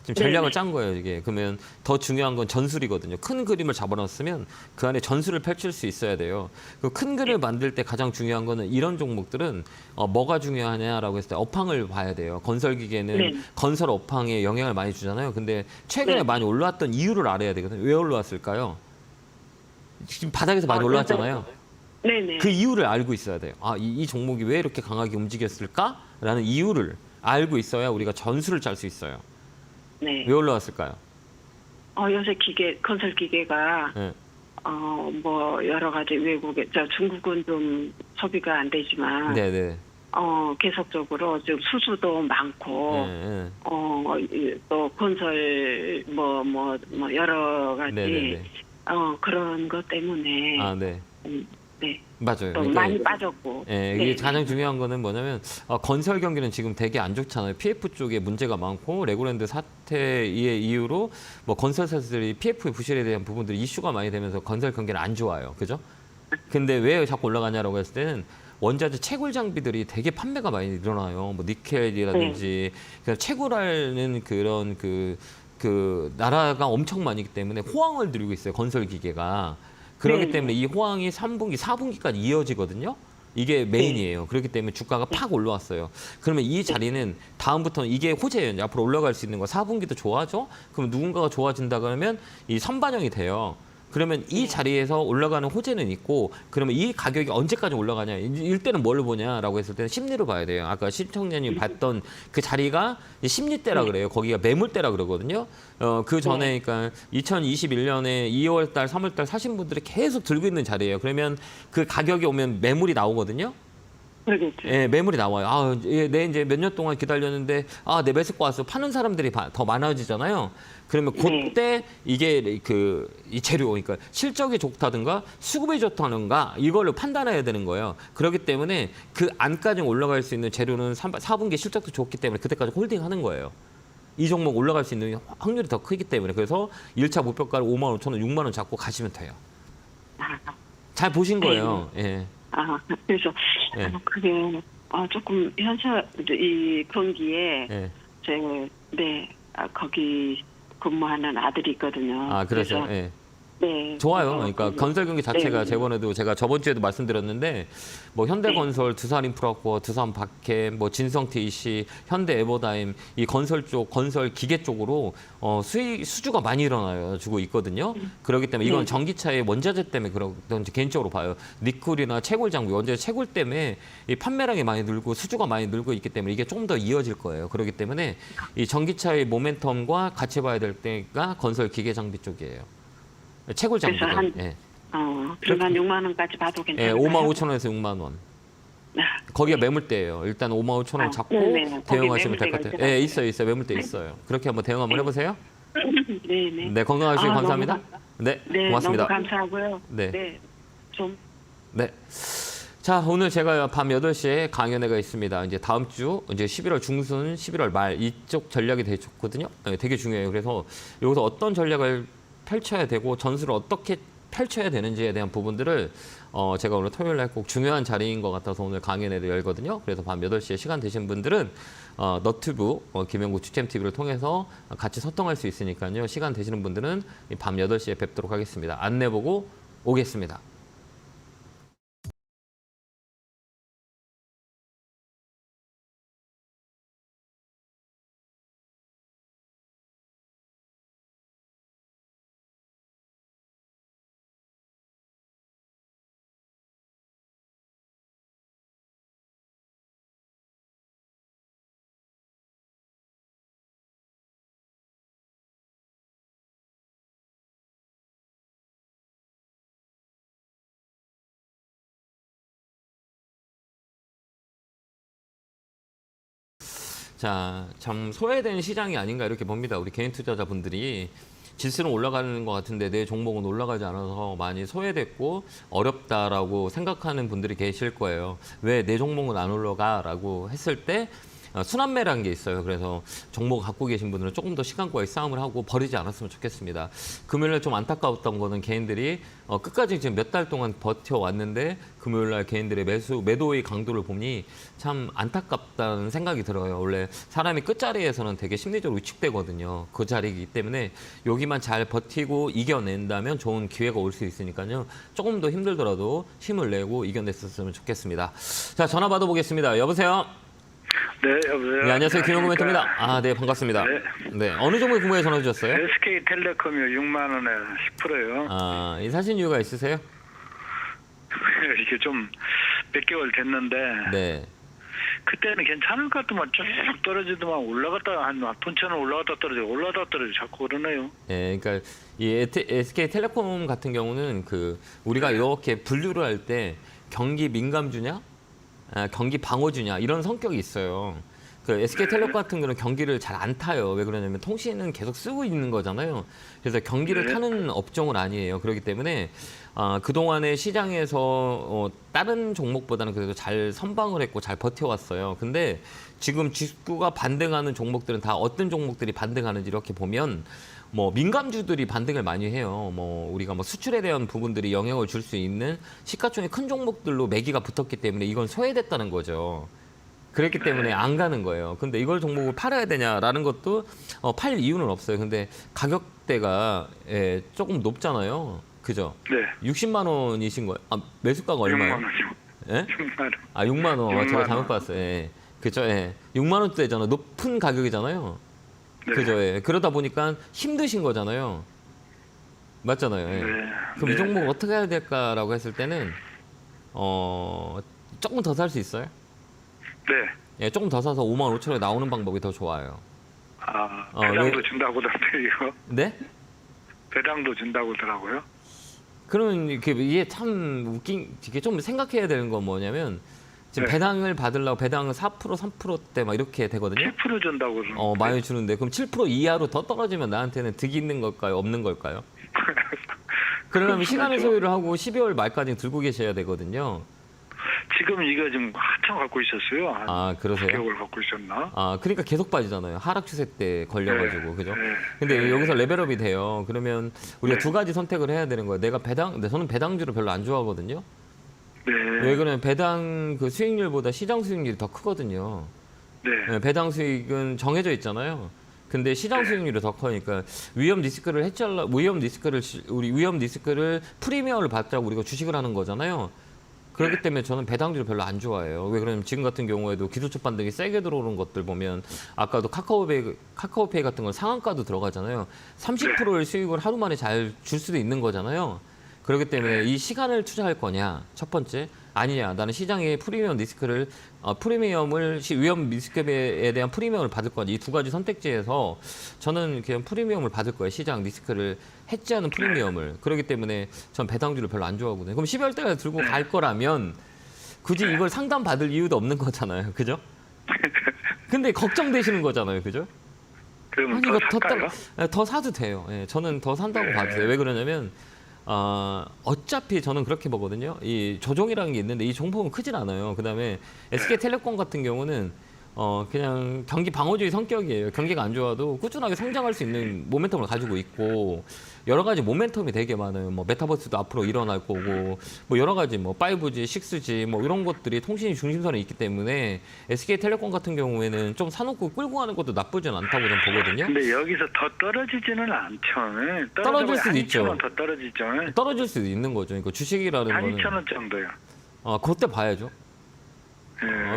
지금 전략을 네네. 짠 거예요, 이게. 그러면 더 중요한 건 전술이거든요. 큰 그림을 잡아놨으면 그 안에 전술을 펼칠 수 있어야 돼요. 그 큰 그림을 만들 때 가장 중요한 거는 이런 종목들은 뭐가 중요하냐라고 했을 때 업황을 봐야 돼요. 건설기계는 네. 건설 업황에 영향을 많이 주잖아요. 근데 최근에 네. 많이 올라왔던 이유를 알아야 되거든요. 왜 올라왔을까요? 지금 바닥에서 많이 올라왔잖아요. 네네. 그 이유를 알고 있어야 돼요. 아, 이 종목이 왜 이렇게 강하게 움직였을까라는 이유를 알고 있어야 우리가 전술을 짤 수 있어요. 네. 왜 올라왔을까요? 요새 건설 기계가 네. 뭐 여러 가지 외국에 중국은 좀 소비가 안 되지만 네네. 계속적으로 지금 수주도 많고 네, 또 건설 뭐 여러 가지 네네네. 그런 것 때문에 아, 네. 네. 맞아요. 또 많이 빠졌고. 예, 이게 가장 중요한 거는 뭐냐면 건설 경기는 지금 되게 안 좋잖아요. PF 쪽에 문제가 많고 레고랜드 사태의 이유로 뭐 건설사들이 PF 부실에 대한 부분들이 이슈가 많이 되면서 건설 경기는 안 좋아요. 그죠? 근데 왜 자꾸 올라가냐라고 했을 때는 원자재 채굴 장비들이 되게 판매가 많이 늘어나요. 뭐 니켈이라든지 그냥 채굴하는 그런 그 나라가 엄청 많이기 때문에 호황을 누리고 있어요. 건설 기계가. 그렇기 네. 때문에 이 호황이 3분기, 4분기까지 이어지거든요. 이게 메인이에요. 그렇기 때문에 주가가 팍 올라왔어요. 그러면 이 자리는 다음부터는 이게 호재예요. 이제 앞으로 올라갈 수 있는 거 4분기도 좋아져? 그럼 누군가가 좋아진다 그러면 이 선반영이 돼요. 그러면 이 자리에서 올라가는 호재는 있고 그러면 이 가격이 언제까지 올라가냐 이때는 뭘 보냐라고 했을 때는 심리를 봐야 돼요. 아까 시청자님 봤던 그 자리가 심리대라 그래요. 거기가 매물대라 그러거든요. 그 전에 그러니까 2021년에 2월 달, 3월 달 사신 분들이 계속 들고 있는 자리예요. 그러면 그 가격이 오면 매물이 나오거든요. 그러겠죠. 예, 매물이 나와요. 아, 예, 내 이제 몇 년 동안 기다렸는데 아, 내 매수가 왔어. 파는 사람들이 더 많아지잖아요. 그러면 그때 이게 이 재료, 그러니까 실적이 좋다든가 수급이 좋다든가 이걸로 판단해야 되는 거예요. 그렇기 때문에 그 안까지 올라갈 수 있는 재료는 4분기 실적도 좋기 때문에 그때까지 홀딩하는 거예요. 이 종목 올라갈 수 있는 확률이 더 크기 때문에 그래서 1차 목표가를 5만 5천 원, 6만 원 잡고 가시면 돼요. 아, 잘 보신 거예요. 예. 그래서 예. 그게 조금 이 경기에 예. 거기 근무하는 아들이 있거든요. 아, 그래서 예. 네. 좋아요. 그러니까 건설 경기 자체가 네. 저번에도 제가 저번 주에도 말씀드렸는데 뭐 현대건설, 두산인프라코어, 두산바캠, 뭐 진성TEC, 현대에버다임 이 건설 쪽, 건설 기계 쪽으로 수주가 많이 일어나주고 있거든요. 그렇기 때문에 이건 전기차의 원자재 때문에 그런지 개인적으로 봐요. 니클이나 채굴 장비, 원자재 채굴 때문에 이 판매량이 많이 늘고 수주가 많이 늘고 있기 때문에 이게 조금 더 이어질 거예요. 그렇기 때문에 이 전기차의 모멘텀과 같이 봐야 될 때가 건설 기계 장비 쪽이에요. 채굴 장비. 그래서 예. 그러면 6만 원까지 봐도 괜찮아요. 예, 5만 5천 원에서 6만 원. 거기가 매물대예요. 일단 5만 5천 원 잡고 네네. 대응하시면 될 것 거기 같아요. 예, 있어요. 매물대 있어요. 그렇게 한번 대응 한번 해보세요. 네네. 네, 건강하시고 아, 감사합니다. 네, 고맙습니다. 너무 감사하고요. 네. 좀 네. 자, 오늘 제가 밤 8시에 강연회가 있습니다. 이제 다음 주, 이제 11월 중순, 11월 말 이쪽 전략이 되게 좋거든요. 네, 되게 중요해요. 그래서 여기서 어떤 전략을 펼쳐야 되고 전술을 어떻게 펼쳐야 되는지에 대한 부분들을 제가 오늘 토요일 날 꼭 중요한 자리인 것 같아서 오늘 강연회를 열거든요. 그래서 밤 8시에 시간 되신 분들은 너튜브 김영구 추첨TV를 통해서 같이 소통할 수 있으니까요. 시간 되시는 분들은 밤 8시에 뵙도록 하겠습니다. 안내 보고 오겠습니다. 자, 참 소외된 시장이 아닌가 이렇게 봅니다. 우리 개인 투자자분들이 지수는 올라가는 것 같은데 내 종목은 올라가지 않아서 많이 소외됐고 어렵다라고 생각하는 분들이 계실 거예요. 왜 내 종목은 안 올라가라고 했을 때 순환매라는 게 있어요. 그래서 종목 갖고 계신 분들은 조금 더 시간과의 싸움을 하고 버리지 않았으면 좋겠습니다. 금요일날 좀 안타까웠던 거는 개인들이 끝까지 지금 몇 달 동안 버텨왔는데 금요일날 개인들의 매도의 강도를 보니 참 안타깝다는 생각이 들어요. 원래 사람이 끝자리에서는 되게 심리적으로 위축되거든요. 그 자리이기 때문에 여기만 잘 버티고 이겨낸다면 좋은 기회가 올 수 있으니까요. 조금 더 힘들더라도 힘을 내고 이겨냈었으면 좋겠습니다. 자, 전화 받아보겠습니다. 여보세요? 네, 여보세요. 네, 안녕하세요. 김영구 멘토입니다. 아, 네, 반갑습니다. 네. 어느 종목에 궁금해 전화 주셨어요? SK텔레콤이요. 6만 원에 10%요. 아, 사신 이유가 있으세요? 이게 좀 몇 개월 됐는데 네. 그때는 괜찮을 것 같더만 쭉 떨어지더만 올라갔다 한 분천은 올라갔다 떨어져 자꾸 그러네요. 예, 그러니까 이 SK텔레콤 같은 경우는 우리가 이렇게 분류를 할 때 경기 민감주냐, 경기 방어주냐 이런 성격이 있어요. SK텔레콤 같은 경우는 경기를 잘 안 타요. 왜 그러냐면 통신은 계속 쓰고 있는 거잖아요. 그래서 경기를 타는 업종은 아니에요. 그렇기 때문에 그동안의 시장에서 다른 종목보다는 그래도 잘 선방을 했고 잘 버텨왔어요. 근데 지금 지수가 반등하는 종목들은 다 어떤 종목들이 반등하는지 이렇게 보면 민감주들이 반등을 많이 해요. 우리가 수출에 대한 부분들이 영향을 줄 수 있는 시가총액 큰 종목들로 매기가 붙었기 때문에 이건 소외됐다는 거죠. 그렇기 때문에 안 가는 거예요. 근데 이걸 종목을 팔아야 되냐라는 것도 팔 이유는 없어요. 근데 가격대가 조금 높잖아요. 그죠? 네. 60만 원이신 거예요. 매수가가 얼마예요? 6만 원이요. 예? 6만 원. 6만 원. 6만 제가 잘못 원. 봤어요. 예. 그죠? 예. 6만 원대잖아요. 높은 가격이잖아요. 네. 그죠? 예. 그러다 보니까 힘드신 거잖아요. 맞잖아요. 예. 네. 그럼 네. 이 종목 어떻게 해야 될까라고 했을 때는 조금 더 살 수 있어요? 네. 예, 조금 더 사서 5만 5천 원에 나오는 방법이 더 좋아요. 배당도 왜- 준다고 하던데 이거. 네? 배당도 준다고 하더라고요. 그러면 이게 참 웃긴, 이게 좀 생각해야 되는 건 뭐냐면 지금 네. 배당을 받으려고 배당은 4% 3%대 막 이렇게 되거든요. 7% 준다고 그러는데. 많이 주는데 그럼 7% 이하로 더 떨어지면 나한테는 득이 있는 걸까요? 없는 걸까요? 그러면 시간의 소유를 하고 12월 말까지 들고 계셔야 되거든요. 지금 이거 지금 한참 갖고 있었어요. 한 아, 그러세요? 9개월 갖고 있었나? 그러니까 계속 빠지잖아요. 하락 추세 때 걸려가지고, 네. 그죠? 네. 근데 여기서 레벨업이 돼요. 그러면 우리가 네. 두 가지 선택을 해야 되는 거예요. 근데 저는 배당주를 별로 안 좋아하거든요. 네. 왜 그러면 배당 그 수익률보다 시장 수익률이 더 크거든요. 네. 배당 수익은 정해져 있잖아요. 근데 시장 수익률이 더 커니까 위험 리스크를 위험 리스크를 프리미엄을 받자고 우리가 주식을 하는 거잖아요. 그렇기 때문에 저는 배당주를 별로 안 좋아해요. 왜 그러면 지금 같은 경우에도 기술적 반등이 세게 들어오는 것들 보면 아까도 카카오페이 같은 건 상한가도 들어가잖아요. 30%의 수익을 하루 만에 잘 줄 수도 있는 거잖아요. 그렇기 때문에 이 시간을 투자할 거냐 첫 번째 아니냐 나는 시장의 프리미엄 리스크를 위험 리스크에 대한 프리미엄을 받을 거냐 이 두 가지 선택지에서 저는 그냥 프리미엄을 받을 거예요. 시장 리스크를 해지하는 프리미엄을. 그렇기 때문에 전 배당주를 별로 안 좋아하거든요. 그럼 12월 달에 들고 갈 거라면 굳이 이걸 상담 받을 이유도 없는 거잖아요. 그죠? 근데 걱정되시는 거잖아요. 그죠? 그러면 아니, 더 이거 살까요? 더 사도 돼요. 예, 저는 더 산다고 봐주세요. 왜 그러냐면 어차피 저는 그렇게 보거든요. 이 조종이라는 게 있는데 이 종목은 크진 않아요. 그다음에 SK텔레콤 같은 경우는 그냥 경기 방어주의 성격이에요. 경기가 안 좋아도 꾸준하게 성장할 수 있는 모멘텀을 가지고 있고 여러 가지 모멘텀이 되게 많아요. 뭐 메타버스도 앞으로 일어날 거고 뭐 여러 가지 뭐 5G, 6G 뭐 이런 것들이 통신 중심선에 있기 때문에 SK텔레콤 같은 경우에는 좀 사놓고 끌고 가는 것도 나쁘진 않다고 저는 보거든요. 근데 여기서 더 떨어지지는 않죠. 떨어질 수도 있죠. 더 떨어지죠. 떨어질 수도 있는 거죠. 그러니까 주식이라는 한 거는 2,000원 정도요. 그때 봐야죠.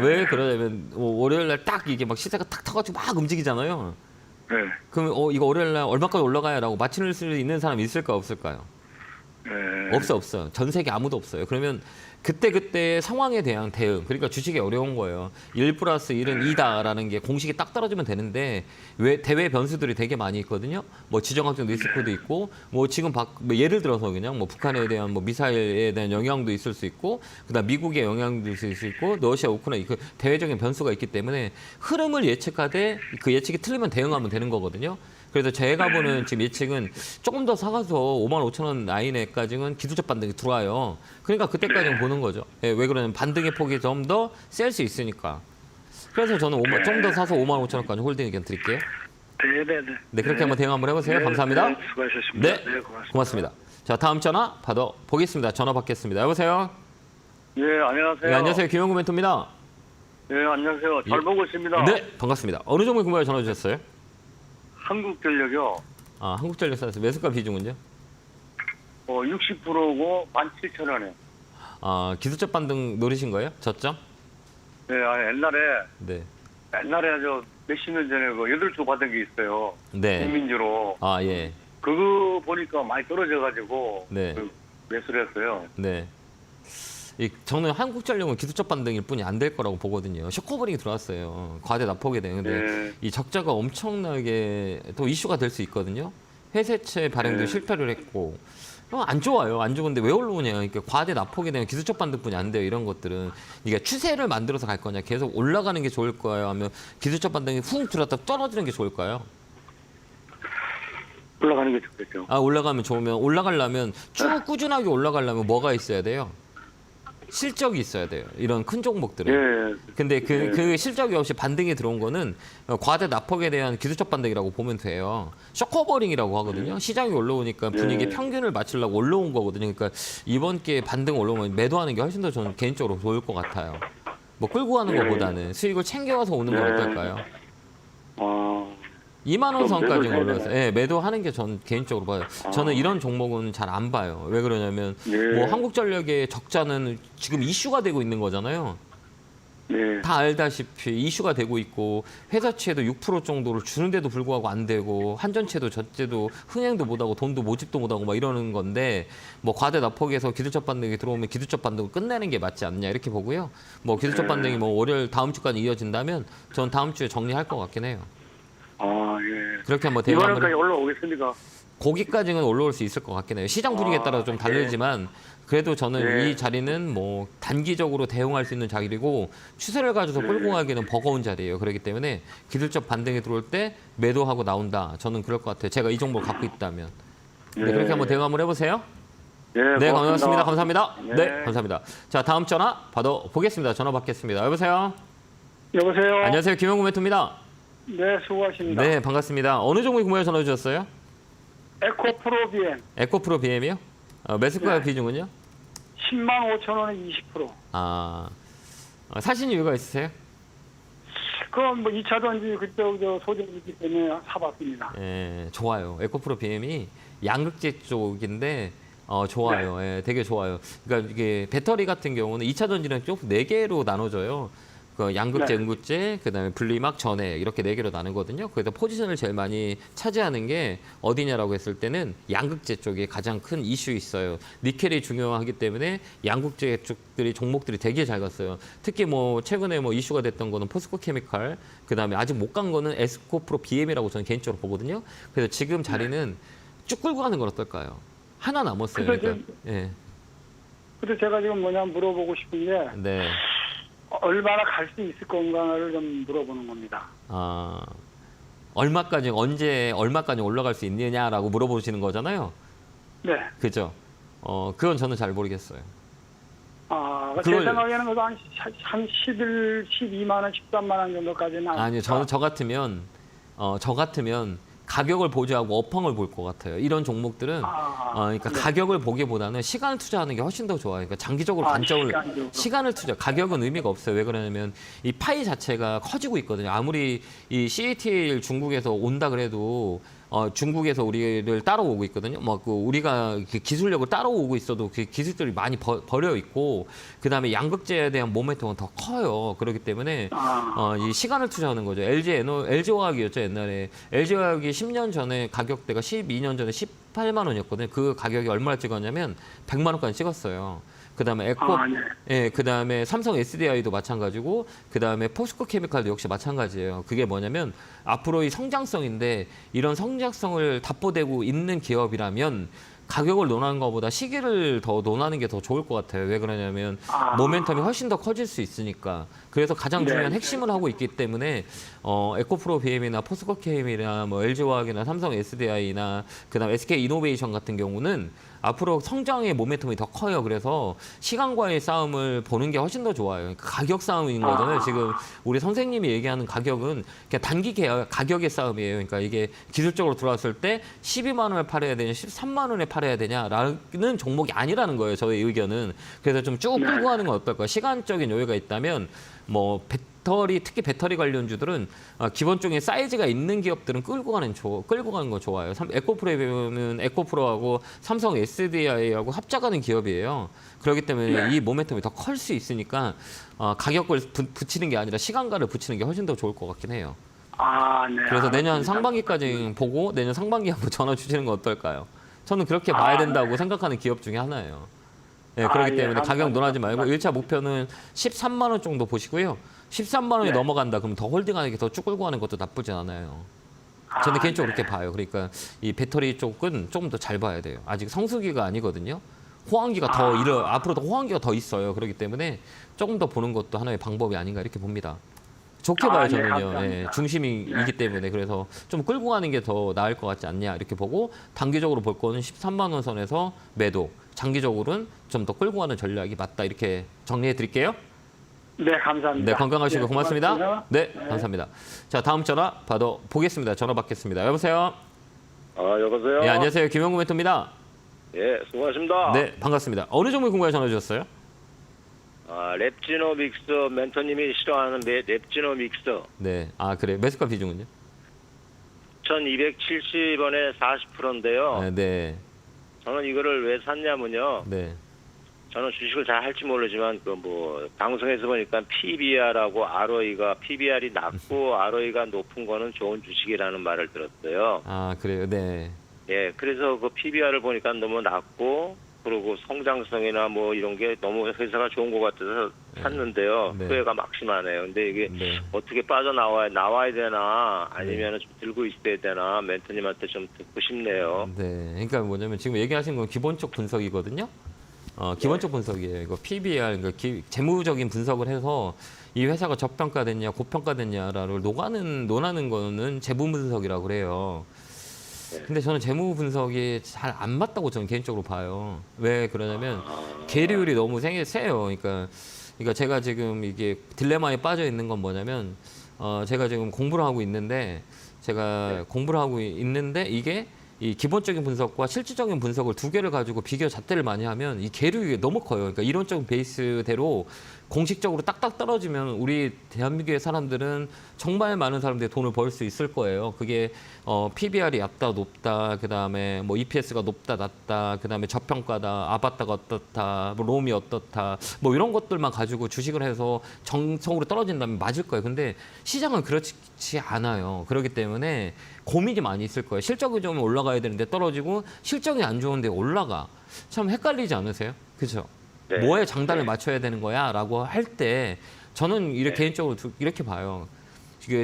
왜 그러냐면 월요일 날 딱 이게 막 시세가 탁 터가지고 막 움직이잖아요. 네. 그럼 이거 월요일 날 얼마까지 올라가야라고 맞출 수 있는 사람이 있을까 없을까요? 네. 없어요. 전 세계 아무도 없어요. 그러면 그때 상황에 대한 대응. 그러니까 주식이 어려운 거예요. 1+1은 2다라는 게 공식이 딱 떨어지면 되는데 왜 대외 변수들이 되게 많이 있거든요. 뭐 지정학적 리스크도 있고 뭐 지금 뭐 예를 들어서 그냥 뭐 북한에 대한 뭐 미사일에 대한 영향도 있을 수 있고 그다음 미국의 영향도 있을 수 있고 러시아 우크라이나 그 대외적인 변수가 있기 때문에 흐름을 예측하되 그 예측이 틀리면 대응하면 되는 거거든요. 그래서 제가 보는 지금 예측은 조금 더 사가서 55,000원 라인에까지는 기술적 반등이 들어와요. 그러니까 그때까지는 보는 거죠. 예, 왜 그러냐면 반등의 폭이 좀 더 셀 수 있으니까. 그래서 저는 좀 더 사서 55,000원까지 홀딩 의견 드릴게요. 네네네. 네, 그렇게 한번 대응 한번 해보세요. 감사합니다. 네, 수고하셨습니다. 네, 고맙습니다. 자, 다음 전화 받아보겠습니다. 전화 받겠습니다. 여보세요? 예, 안녕하세요. 네, 안녕하세요. 김영구 멘토입니다. 예, 안녕하세요. 잘 보고 있습니다. 네, 반갑습니다. 어느 종목에 궁금해 전화 주셨어요? 한국전력이요. 한국전력 사서 매수가 비중은요? 60%고 17,000원에. 기술적 반등 노리신 거예요? 저점? 네, 옛날에 네. 저 몇십 년 전에 그 8주 받은 게 있어요. 네. 국민주로. 예. 그거 보니까 많이 떨어져가지고 네. 매수를 했어요. 네. 저는 한국전력은 기술적 반등일 뿐이 안 될 거라고 보거든요. 쇼커버링이 들어왔어요. 과대 납폭에 대한. 근데 네. 이 적자가 엄청나게 또 이슈가 될 수 있거든요. 회사채 발행도 네. 실패를 했고. 안 좋아요. 안 좋은데 왜 올라오냐. 그러니까 과대 납폭에 대한 기술적 반등뿐이 안 돼요. 이런 것들은. 이게 추세를 만들어서 갈 거냐. 계속 올라가는 게 좋을 거예요. 아니면 기술적 반등이 훅 들어갔다 떨어지는 게 좋을까요? 올라가는 게 좋겠죠. 올라가면 좋으면 올라가려면 쭉 꾸준하게 올라가려면 뭐가 있어야 돼요? 실적이 있어야 돼요. 이런 큰 종목들은. 예. 근데 그 실적이 없이 반등이 들어온 거는 과대 납폭에 대한 기술적 반등이라고 보면 돼요. 쇼커버링이라고 하거든요. 시장이 올라오니까 분위기 평균을 맞추려고 올라온 거거든요. 그러니까 이번 기회에 반등 올라오면 매도하는 게 훨씬 더 저는 개인적으로 좋을 것 같아요. 뭐 끌고 가는 것보다는 수익을 챙겨와서 오는 건 어떨까요? 2만 원 선까지 올라서 매도하는 게 전 개인적으로 봐요. 저는 이런 종목은 잘 안 봐요. 왜 그러냐면 뭐 한국전력의 적자는 지금 이슈가 되고 있는 거잖아요. 네. 다 알다시피 이슈가 되고 있고 회사채도 6% 정도를 주는데도 불구하고 안 되고 한전채도 저채도 흥행도 못하고 돈도 모집도 못하고 막 이러는 건데 뭐 과대 납폭에서 기술적 반등이 들어오면 기술적 반등을 끝내는 게 맞지 않냐 이렇게 보고요. 뭐 기술적 반등이 뭐 월요일 다음 주까지 이어진다면 전 다음 주에 정리할 것 같긴 해요. 예. 그렇게 한번 이번 대응을 월까지 올라오겠습니까? 거기까지는 올라올 수 있을 것 같긴 해요. 시장 분위기에 따라 좀 다르지만 그래도 저는 이 자리는 뭐 단기적으로 대응할 수 있는 자리고 추세를 가지고 끌고 가기는 버거운 자리예요. 그렇기 때문에 기술적 반등이 들어올 때 매도하고 나온다. 저는 그럴 것 같아요. 제가 이 정보를 갖고 있다면. 네, 그렇게 한번 대응 한번 해보세요. 네, 고맙습니다. 감사합니다. 네, 감사합니다. 자, 다음 전화 받아보겠습니다. 전화 받겠습니다. 여보세요? 여보세요. 안녕하세요. 김영구 매투입니다. 네, 수고하십니다. 네, 반갑습니다. 어느 종목 궁금해 전화 주셨어요? 에코프로 BM 에코프로 BM이요? 매수가 네. 비중은요? 10만 5천 원에 20%. 아, 사신 이유가 있으세요? 그건 뭐 2차 전지 그쪽 소재이기 때문에 사봤습니다. 예, 좋아요. 에코프로 BM이 양극재 쪽인데 좋아요. 예, 되게 좋아요. 그러니까 이게 배터리 같은 경우는 2차 전지는 쭉 4개로 나눠져요. 그 양극재, 네. 음극재, 그다음에 분리막, 전해 이렇게 4개로 나누거든요. 그래서 포지션을 제일 많이 차지하는 게 어디냐라고 했을 때는 양극재 쪽이 가장 큰 이슈 있어요. 니켈이 중요하기 때문에 양극재 쪽들이 종목들이 되게 잘 갔어요. 특히 뭐 최근에 뭐 이슈가 됐던 거는 포스코 케미칼, 그다음에 아직 못 간 거는 에코프로 BM이라고 저는 개인적으로 보거든요. 그래서 지금 자리는 쭉 끌고 가는 건 어떨까요? 하나 남았어요. 그러니까. 예. 근데 제가 지금 뭐냐 물어보고 싶은 게 네. 얼마나 갈 수 있을 건가를 좀 물어보는 겁니다. 얼마까지 언제 얼마까지 올라갈 수 있느냐라고 물어보시는 거잖아요. 네. 그죠? 그건 저는 잘 모르겠어요. 제 생각에는 그래도 한 11, 12만 원, 13만 원 정도까지는 아니요, 저 같으면 가격을 보유하고 업황을 볼 것 같아요. 이런 종목들은 그러니까 네. 가격을 보기보다는 시간을 투자하는 게 훨씬 더 좋아요. 그러니까 장기적으로 관점을 시간을 투자. 가격은 의미가 없어요. 왜 그러냐면 이 파이 자체가 커지고 있거든요. 아무리 이 CATL 중국에서 온다 그래도 중국에서 우리를 따라오고 있거든요. 우리가 기술력을 따라오고 있어도 그 기술들이 많이 버려 있고, 그 다음에 양극재에 대한 모멘텀은 더 커요. 그렇기 때문에 이 시간을 투자하는 거죠. LG화학이었죠 옛날에. LG화학이 10년 전에 가격대가 12년 전에 18만 원이었거든요. 그 가격이 얼마나 찍었냐면 100만 원까지 찍었어요. 그다음에 예, 그다음에 삼성 SDI도 마찬가지고, 그다음에 포스코 케미칼도 역시 마찬가지예요. 그게 뭐냐면 앞으로 이 성장성인데, 이런 성장성을 답보대고 있는 기업이라면 가격을 논하는 것보다 시기를 더 논하는 게 더 좋을 것 같아요. 왜 그러냐면 모멘텀이 훨씬 더 커질 수 있으니까. 그래서 가장 중요한 핵심을 하고 있기 때문에 에코프로 BM이나 포스코 케미나 뭐 LG화학이나 삼성 SDI나 그다음 SK 이노베이션 같은 경우는 앞으로 성장의 모멘텀이 더 커요. 그래서 시간과의 싸움을 보는 게 훨씬 더 좋아요. 그러니까 가격 싸움인 거잖아요. 지금 우리 선생님이 얘기하는 가격은 그냥 단기 가격의 싸움이에요. 그러니까 이게 기술적으로 들어왔을 때 12만 원에 팔아야 되냐, 13만 원에 팔아야 되냐라는 종목이 아니라는 거예요. 저의 의견은. 그래서 좀 쭉 끌고 가는 건 어떨까요? 시간적인 여유가 있다면 뭐 특히 배터리 관련주들은 기본적인 사이즈가 있는 기업들은 끌고 가는 거 좋아요. 에코프로는 에코프로하고 삼성 SDI하고 합작하는 기업이에요. 그렇기 때문에 이 모멘텀이 더 클 수 있으니까 가격을 붙이는 게 아니라 시간가를 붙이는 게 훨씬 더 좋을 것 같긴 해요. 네. 그래서 내년 상반기까지 보고 내년 상반기 한번 전화 주시는 건 어떨까요? 저는 그렇게 봐야 된다고 생각하는 기업 중에 하나예요. 네, 그렇기 때문에 가격 논하지 말고 1차 목표는 13만 원 정도 보시고요. 13만 원이 넘어간다 그러면 더 홀딩하는 게 더 쭉 끌고 가는 것도 나쁘지 않아요. 저는 개인적으로 그렇게 봐요. 그러니까 이 배터리 쪽은 조금 더 잘 봐야 돼요. 아직 성수기가 아니거든요. 호황기가 앞으로도 호황기가 더 있어요. 그렇기 때문에 조금 더 보는 것도 하나의 방법이 아닌가 이렇게 봅니다. 좋게 봐요, 저는요. 예, 중심이기 때문에. 그래서 좀 끌고 가는 게 더 나을 것 같지 않냐 이렇게 보고, 단기적으로 볼 거는 13만 원 선에서 매도, 장기적으로는 좀 더 끌고 가는 전략이 맞다 이렇게 정리해 드릴게요. 네, 감사합니다. 네, 건강하시고 고맙습니다. 고맙습니다. 네, 감사합니다. 자, 다음 전화 받아보겠습니다. 전화 받겠습니다. 여보세요? 여보세요? 네, 안녕하세요. 김영구 멘토입니다. 예, 수고하십니다. 네, 반갑습니다. 어느 종목 궁금해 전화 주셨어요? 랩지노믹스 멘토님이 싫어하는 랩지노믹스. 네, 그래요. 매수가 비중은요? 1270원에 40%인데요. 네, 저는 이거를 왜 샀냐면요. 네. 저는 주식을 잘 할지 모르지만 방송에서 보니까 PBR하고 PBR이 낮고 ROE가 높은 거는 좋은 주식이라는 말을 들었어요. 그래요. 네. 예, 그래서 그 PBR을 보니까 너무 낮고 그리고 성장성이나 뭐 이런 게 너무 회사가 좋은 것 같아서 샀는데요. 네. 후회가 막심하네요. 근데 이게 네. 어떻게 나와야 되나 아니면 좀 들고 있어야 되나 멘토님한테 좀 듣고 싶네요. 네, 그러니까 뭐냐면 지금 얘기하신 건 기본적 분석이거든요. 기본적 분석이에요. 이거 PBR, 그러니까 재무적인 분석을 해서 이 회사가 저평가됐냐, 고평가됐냐를 논하는 거는 재무 분석이라고 그래요. 근데 저는 재무 분석이 잘 안 맞다고 저는 개인적으로 봐요. 왜 그러냐면 계류율이 너무 세요. 그러니까 제가 지금 이게 딜레마에 빠져 있는 건 뭐냐면 제가 지금 공부를 하고 있는데 이게 이 기본적인 분석과 실질적인 분석을 두 개를 가지고 비교 잣대를 많이 하면 이 계류율이 너무 커요. 그러니까 이론적인 베이스대로 공식적으로 딱딱 떨어지면 우리 대한민국의 사람들은 정말 많은 사람들이 돈을 벌 수 있을 거예요. 그게 PBR이 얕다 높다, 그다음에 뭐 EPS가 높다 낮다, 그다음에 저평가다, 아바타가 어떻다, 뭐 롬이 어떻다, 뭐 이런 것들만 가지고 주식을 해서 정성으로 떨어진다면 맞을 거예요. 근데 시장은 그렇지 않아요. 그렇기 때문에 고민이 많이 있을 거예요. 실적이 좀 올라가야 되는데 떨어지고 실적이 안 좋은데 올라가. 참 헷갈리지 않으세요? 그렇죠? 네. 뭐에 장단을 맞춰야 되는 거야? 라고 할 때 저는 개인적으로 이렇게 봐요.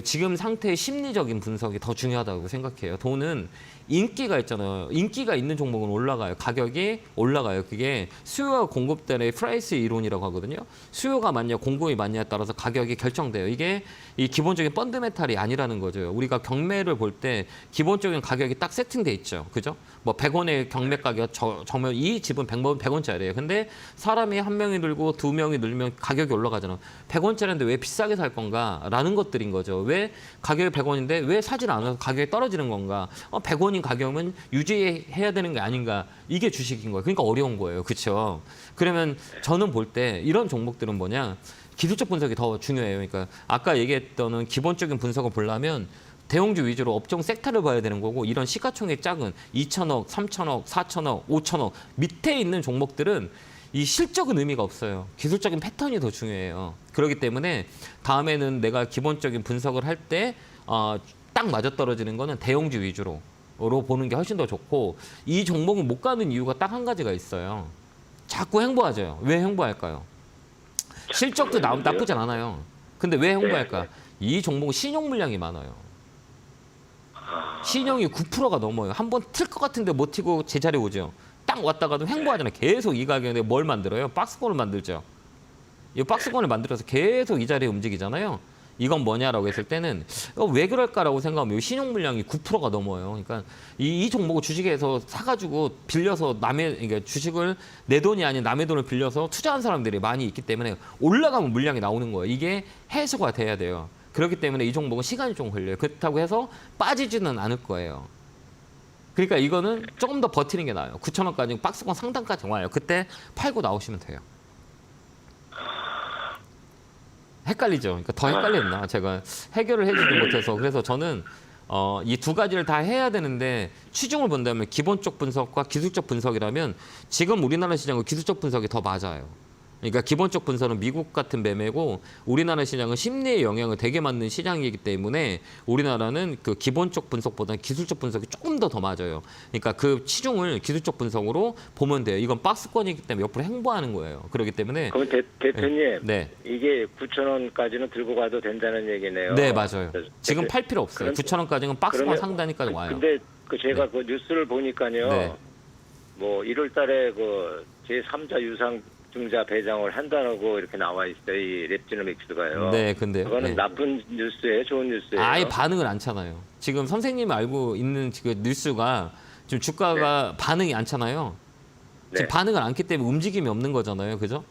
지금 상태의 심리적인 분석이 더 중요하다고 생각해요. 돈은 인기가 있잖아요. 인기가 있는 종목은 올라가요. 가격이 올라가요. 그게 수요와 공급 간의 프라이스 이론이라고 하거든요. 수요가 맞냐 공급이 맞냐에 따라서 가격이 결정돼요. 이게 이 기본적인 펀드메탈이 아니라는 거죠. 우리가 경매를 볼 때 기본적인 가격이 딱 세팅돼 있죠. 그죠? 뭐 100원의 경매 가격 정면 이 집은 100원짜리예요. 근데 사람이 한 명이 늘고 두 명이 늘면 가격이 올라가잖아. 100원짜리인데 왜 비싸게 살 건가라는 것들인 거죠. 왜 가격이 100원인데 왜 사질 않아서 가격이 떨어지는 건가? 100원인 가격은 유지해야 되는 게 아닌가? 이게 주식인 거예요. 그러니까 어려운 거예요. 그렇죠? 그러면 저는 볼 때 이런 종목들은 뭐냐? 기술적 분석이 더 중요해요. 그러니까 아까 얘기했던 기본적인 분석을 보려면 대형주 위주로 업종 섹터를 봐야 되는 거고 이런 시가총액 작은 2천억, 3천억, 4천억, 5천억 밑에 있는 종목들은 이 실적은 의미가 없어요. 기술적인 패턴이 더 중요해요. 그렇기 때문에 다음에는 내가 기본적인 분석을 할 때 딱 맞아떨어지는 거는 대형주 위주로 보는 게 훨씬 더 좋고 이 종목은 못 가는 이유가 딱 한 가지가 있어요. 자꾸 행보하죠. 왜 행보할까요? 실적도 나쁘진 않아요. 근데 왜 행보할까? 이 종목은 신용 물량이 많아요. 신용이 9%가 넘어요. 한번 틀 것 같은데 못 튀고 제자리에 오죠. 딱 왔다가도 행보하잖아요. 계속 이 가격에 뭘 만들어요? 박스권을 만들죠. 이 박스권을 만들어서 계속 이 자리에 움직이잖아요. 이건 뭐냐라고 했을 때는 왜 그럴까라고 생각하면 신용 물량이 9%가 넘어요. 그러니까 이 종목을 주식에서 사가지고 빌려서 그러니까 주식을 내 돈이 아닌 남의 돈을 빌려서 투자한 사람들이 많이 있기 때문에 올라가면 물량이 나오는 거예요. 이게 해소가 돼야 돼요. 그렇기 때문에 이 종목은 시간이 좀 걸려요. 그렇다고 해서 빠지지는 않을 거예요. 그러니까 이거는 조금 더 버티는 게 나아요. 9,000원까지 박스권 상단까지 와요. 그때 팔고 나오시면 돼요. 헷갈리죠. 그러니까 더 헷갈렸나? 제가 해결을 해주지 못해서. 그래서 저는 이 두 가지를 다 해야 되는데 취중을 본다면 기본적 분석과 기술적 분석이라면 지금 우리나라 시장은 기술적 분석이 더 맞아요. 그러니까 기본적 분석은 미국 같은 매매고 우리나라 시장은 심리의 영향을 되게 맞는 시장이기 때문에 우리나라는 그 기본적 분석보다는 기술적 분석이 조금 더 맞아요. 그러니까 그 치중을 기술적 분석으로 보면 돼요. 이건 박스권이기 때문에 옆으로 행보하는 거예요. 그렇기 때문에 그럼 대표님, 네. 이게 9,000원까지는 들고 가도 된다는 얘기네요. 네, 맞아요. 지금 팔 필요 없어요. 9,000원까지는 박스권 상단위까지 와요. 근데 제가 그 뉴스를 보니까요. 네. 뭐 1월 달에 그 제3자 유상증자 배당을 한다고 이렇게 나와 있어요. 이 랩지노믹스가요. 네, 근데요. 그거는 네. 나쁜 뉴스예요, 좋은 뉴스예요? 아예 반응을 안 차나요. 지금 선생님이 알고 있는 지금 뉴스가 지금 주가가 반응이 안 차나요. 지금 네. 반응을 않기 때문에 움직임이 없는 거잖아요. 그죠?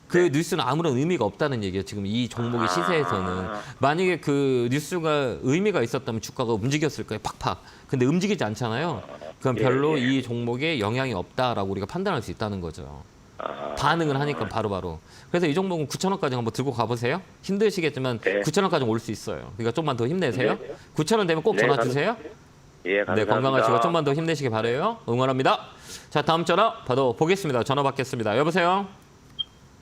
그 뉴스는 아무런 의미가 없다는 얘기예요. 지금 이 종목의 시세에서는. 만약에 그 뉴스가 의미가 있었다면 주가가 움직였을 거예요. 팍팍. 근데 움직이지 않잖아요. 그럼 별로 이 종목에 영향이 없다라고 우리가 판단할 수 있다는 거죠. 반응을 하니까 바로바로. 그래서 이 종목은 9,000원까지 한번 들고 가보세요. 힘드시겠지만 네. 9,000원까지 올 수 있어요. 그러니까 좀만 더 힘내세요. 9,000원 되면 꼭 네, 전화 주세요. 예, 감사합니다. 네, 건강하시고 좀만 더 힘내시기 바라요. 응원합니다. 자, 다음 전화 받아보겠습니다. 전화 받겠습니다. 여보세요?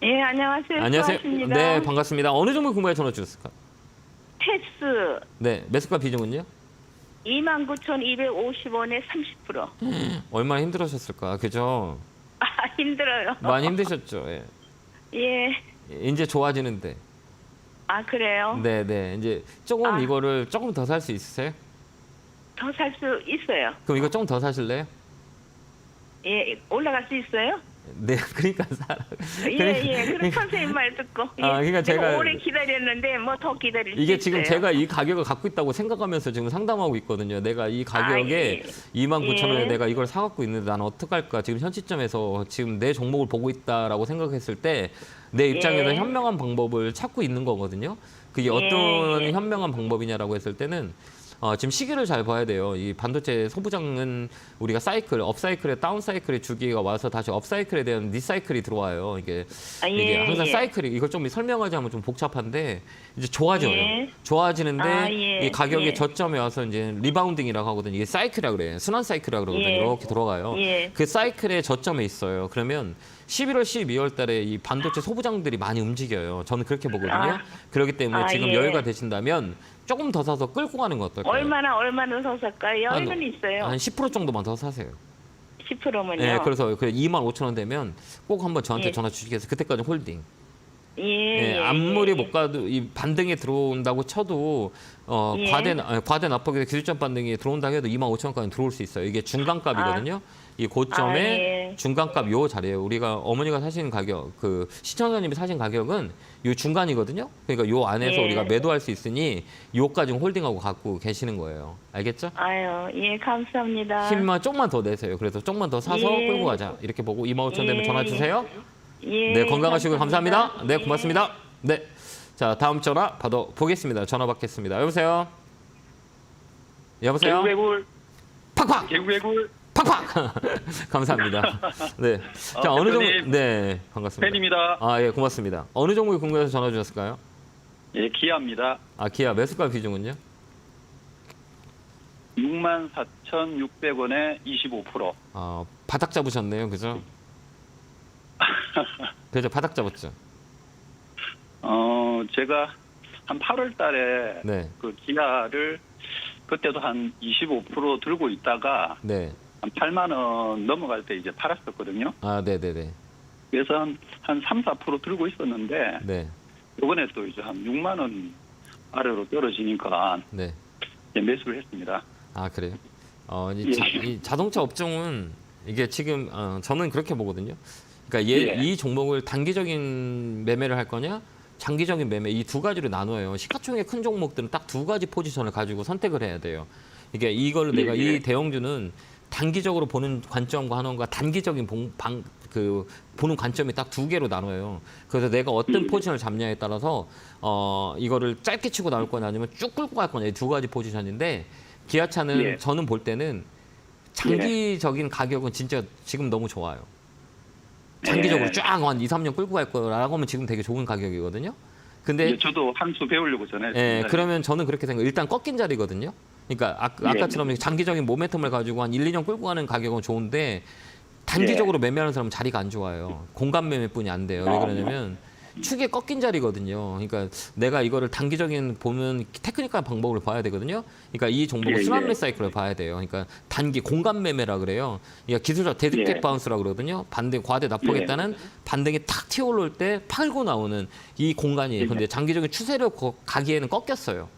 예, 안녕하세요. 안녕하세요. 수고하십니다. 네, 반갑습니다. 어느 종목 궁금해 전화 주셨을까? 테스 네, 매수가 비중은요? 29,250원에 30%. 얼마나 힘들으셨을까, 그죠? 힘들어요. 많이 힘드셨죠? 예. 예. 이제 좋아지는데. 아, 그래요? 네. 이제 조금 아. 이거를 조금 더 살 수 있으세요? 더 살 수 있어요. 그럼 이거 조금 더 사실래요? 예, 올라갈 수 있어요? 네, 그러니까 예. 그럼 선생님 말 듣고. 예. 그러니까 제가 오래 기다렸는데 뭐 더 기다릴 수 이게 있어요. 지금 제가 이 가격을 갖고 있다고 생각하면서 지금 상담하고 있거든요. 내가 이 가격에 예. 29,000원에 예. 내가 이걸 사갖고 있는데 나는 어떡할까? 지금 현 시점에서 지금 내 종목을 보고 있다라고 생각했을 때 내 입장에서 예. 현명한 방법을 찾고 있는 거거든요. 그게 어떤 예. 현명한 방법이냐라고 했을 때는 지금 시기를 잘 봐야 돼요. 이 반도체 소부장은 우리가 사이클, 업사이클에 다운사이클의 주기가 와서 다시 업사이클에 대한 리사이클이 들어와요. 이게 항상 사이클이 이걸 좀 설명하자면 좀 복잡한데 이제 좋아져요. 예. 좋아지는데 이 가격의 예. 저점에 와서 이제 리바운딩이라고 하거든요. 이게 사이클이라고 그래요. 순환 사이클이라고 그러거든요. 예. 이렇게 돌아가요. 예. 그 사이클의 저점에 있어요. 그러면 11월, 12월 달에 이 반도체 소부장들이 많이 움직여요. 저는 그렇게 보거든요. 그렇기 때문에 지금 예. 여유가 되신다면 조금 더 사서 끌고 가는 거 어떨까요? 얼마나 더 살까요? 여유는 있어요. 한 10% 정도만 더 사세요. 10%면요. 네, 그래서 25,000원 되면 꼭 한번 저한테 예. 전화 주시겠어요. 그때까지 홀딩. 예. 아무리 못 가도 이 반등에 들어온다고 쳐도 예. 과대 납폭에서 기술점 반등이 들어온다 해도 25,000원까지 들어올 수 있어요. 이게 중간값이거든요. 이 고점에 예. 중간값 요 자리예요. 우리가 어머니가 사신 가격, 그 시청자님이 사신 가격은 요 중간이거든요. 그러니까 요 안에서 예. 우리가 매도할 수 있으니 요까지 홀딩하고 갖고 계시는 거예요. 알겠죠? 아유, 예, 감사합니다. 힘만 조금만 더 내세요. 그래서 조금만 더 사서 예. 끌고 가자. 이렇게 보고 25,000원 되면 예. 전화 주세요. 예. 네, 건강하시고 감사합니다. 네, 예. 고맙습니다. 네. 자, 다음 전화 받아 보겠습니다. 전화 받겠습니다. 여보세요? 여보세요? 개구개굴, 팍팍! 개구개굴. 팍팍! 감사합니다. 네. 자, 어느 대표님. 종목, 네, 반갑습니다. 팬입니다. 아, 예, 고맙습니다. 어느 종목이 궁금해서 전화 주셨을까요? 예, 기아입니다. 아, 기아 매수가 비중은요? 64,600원에 25%. 아, 바닥 잡으셨네요. 그죠? 그죠? 바닥 잡았죠? 제가 한 8월 달에 네. 그 기아를 그때도 한 25% 들고 있다가 네. 한 8만 원 넘어갈 때 이제 팔았었거든요. 아, 네네네. 그래서 한 3, 4% 들고 있었는데 네. 이번에 또 이제 한 6만 원 아래로 떨어지니까 네. 이제 매수를 했습니다. 아, 그래요? 예. 이 자동차 업종은 이게 지금 저는 그렇게 보거든요. 그러니까 예. 이 종목을 단기적인 매매를 할 거냐, 장기적인 매매 이 두 가지로 나눠요. 시가총액 큰 종목들은 딱 두 가지 포지션을 가지고 선택을 해야 돼요. 이게 이걸로 내가 예. 이 대형주는 단기적으로 보는 관점과 하나가 단기적인 보는 관점이 딱 두 개로 나눠요. 그래서 내가 어떤 포지션을 잡냐에 따라서 이거를 짧게 치고 나올 거냐 아니면 쭉 끌고 갈 거냐 이 두 가지 포지션인데 기아차는 예. 저는 볼 때는 장기적인 가격은 진짜 지금 너무 좋아요. 장기적으로 예. 쫙 한 2, 3년 끌고 갈 거라고 하면 지금 되게 좋은 가격이거든요. 근데 예, 저도 한 수 배우려고 전화했습니다. 예, 그러면 저는 그렇게 생각해요. 일단 꺾인 자리거든요. 그러니까 아까처럼 장기적인 모멘텀을 가지고 한 1, 2년 끌고 가는 가격은 좋은데 단기적으로 매매하는 사람은 자리가 안 좋아요. 공간 매매뿐이 안 돼요. 왜 그러냐면 축에 꺾인 자리거든요. 그러니까 내가 이거를 단기적인 보면 테크니컬 방법을 봐야 되거든요. 그러니까 이 종목을 예, 순환 예. 리사이클을 봐야 돼요. 그러니까 단기 공간 매매라 그래요. 그러니까 기술적 데드캣 예. 바운스라 그러거든요. 과대 납폭했다는 반등이 탁 튀어올릴 때 팔고 나오는 이 공간이에요. 근데 장기적인 추세로 가기에는 꺾였어요.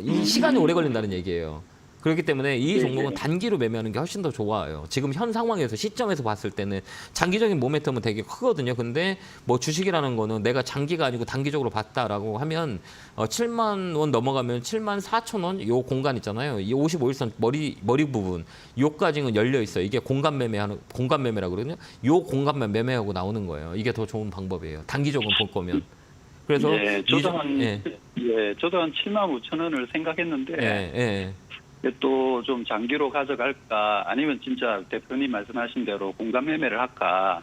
이 시간이 오래 걸린다는 얘기예요. 그렇기 때문에 이 종목은 단기로 매매하는 게 훨씬 더 좋아요. 지금 현 상황에서 시점에서 봤을 때는 장기적인 모멘텀은 되게 크거든요. 근데 뭐 주식이라는 거는 내가 장기가 아니고 단기적으로 봤다라고 하면 7만 원 넘어가면 7만 4천 원 요 공간 있잖아요. 이 55일선 머리 부분 요까지는 열려 있어요. 이게 공간 매매라 그러거든요. 요 공간만 매매하고 나오는 거예요. 이게 더 좋은 방법이에요. 단기적으로 볼 거면. 그래서 저도 한 7만 5천 원을 생각했는데 또 좀 장기로 가져갈까 아니면 진짜 대표님 말씀하신 대로 공간 매매를 할까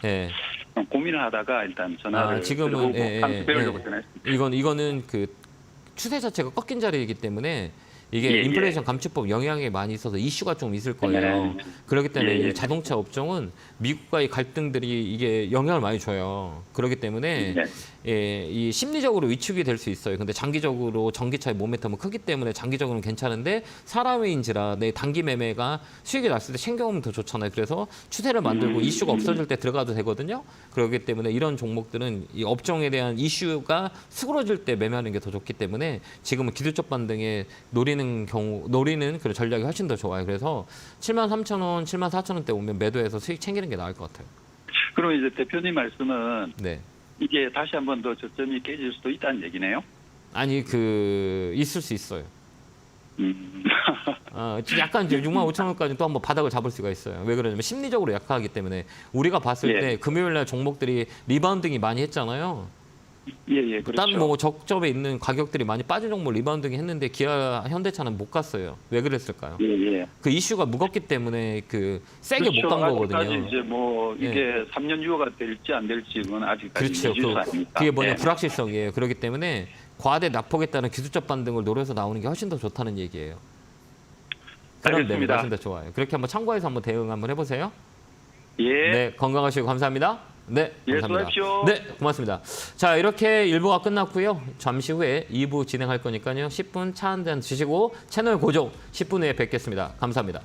고민을 하다가 일단 전화를 지금은 한수 배우려고 전화했습니다. 이거는 그 추세 자체가 꺾인 자리이기 때문에 이게 예, 인플레이션 감축법 영향이 많이 있어서 이슈가 좀 있을 거예요. 그렇기 때문에 예, 예. 이 자동차 업종은 미국과의 갈등들이 이게 영향을 많이 줘요. 그렇기 때문에 예. 예, 이 심리적으로 위축이 될 수 있어요. 근데 장기적으로 전기차의 모멘텀은 크기 때문에 장기적으로는 괜찮은데 사람의인지라 내 단기 매매가 수익이 났을 때 챙겨오면 더 좋잖아요. 그래서 추세를 만들고 이슈가 없어질 때 들어가도 되거든요. 그렇기 때문에 이런 종목들은 이 업종에 대한 이슈가 수그러질 때 매매하는 게 더 좋기 때문에 지금은 기술적 반등에 노리는 그런 전략이 훨씬 더 좋아요. 그래서 73,000원, 74,000원대 오면 매도해서 수익 챙기는 게 나을 것 같아요. 그럼 이제 대표님 말씀은 네. 이게 다시 한번 더 저점이 깨질 수도 있다는 얘기네요. 아니 있을 수 있어요. 음. 약간 이제 65,000원까지 또 한번 바닥을 잡을 수가 있어요. 왜 그러냐면 심리적으로 약하기 때문에 우리가 봤을 예. 때 금요일 날 종목들이 리바운딩이 많이 했잖아요. 예, 그렇죠. 다른 뭐 적점에 있는 가격들이 많이 빠진 종목 리바운딩 했는데 기아, 현대차는 못 갔어요. 왜 그랬을까요? 예. 그 이슈가 무겁기 때문에 세게 못 간 거거든요. 아직까지 이제 뭐 이게 3년 유효가 될지 안 될지는 아직까지 그렇죠. 미지수 아닙니까? 그게 뭐냐 예. 불확실성이에요. 그렇기 때문에 과대 낙폭에 따른 기술적 반등을 노려서 나오는 게 훨씬 더 좋다는 얘기예요. 그런 알겠습니다. 매매가 훨씬 더 좋아요. 그렇게 한번 참고해서 한번 대응 한번 해보세요. 예. 네, 건강하시고 감사합니다. 네, 예, 감사합니다. 수고하십시오. 네, 고맙습니다. 자, 이렇게 1부가 끝났고요. 잠시 후에 2부 진행할 거니까요. 10분 차 한 잔 드시고 채널 고정 10분 후에 뵙겠습니다. 감사합니다.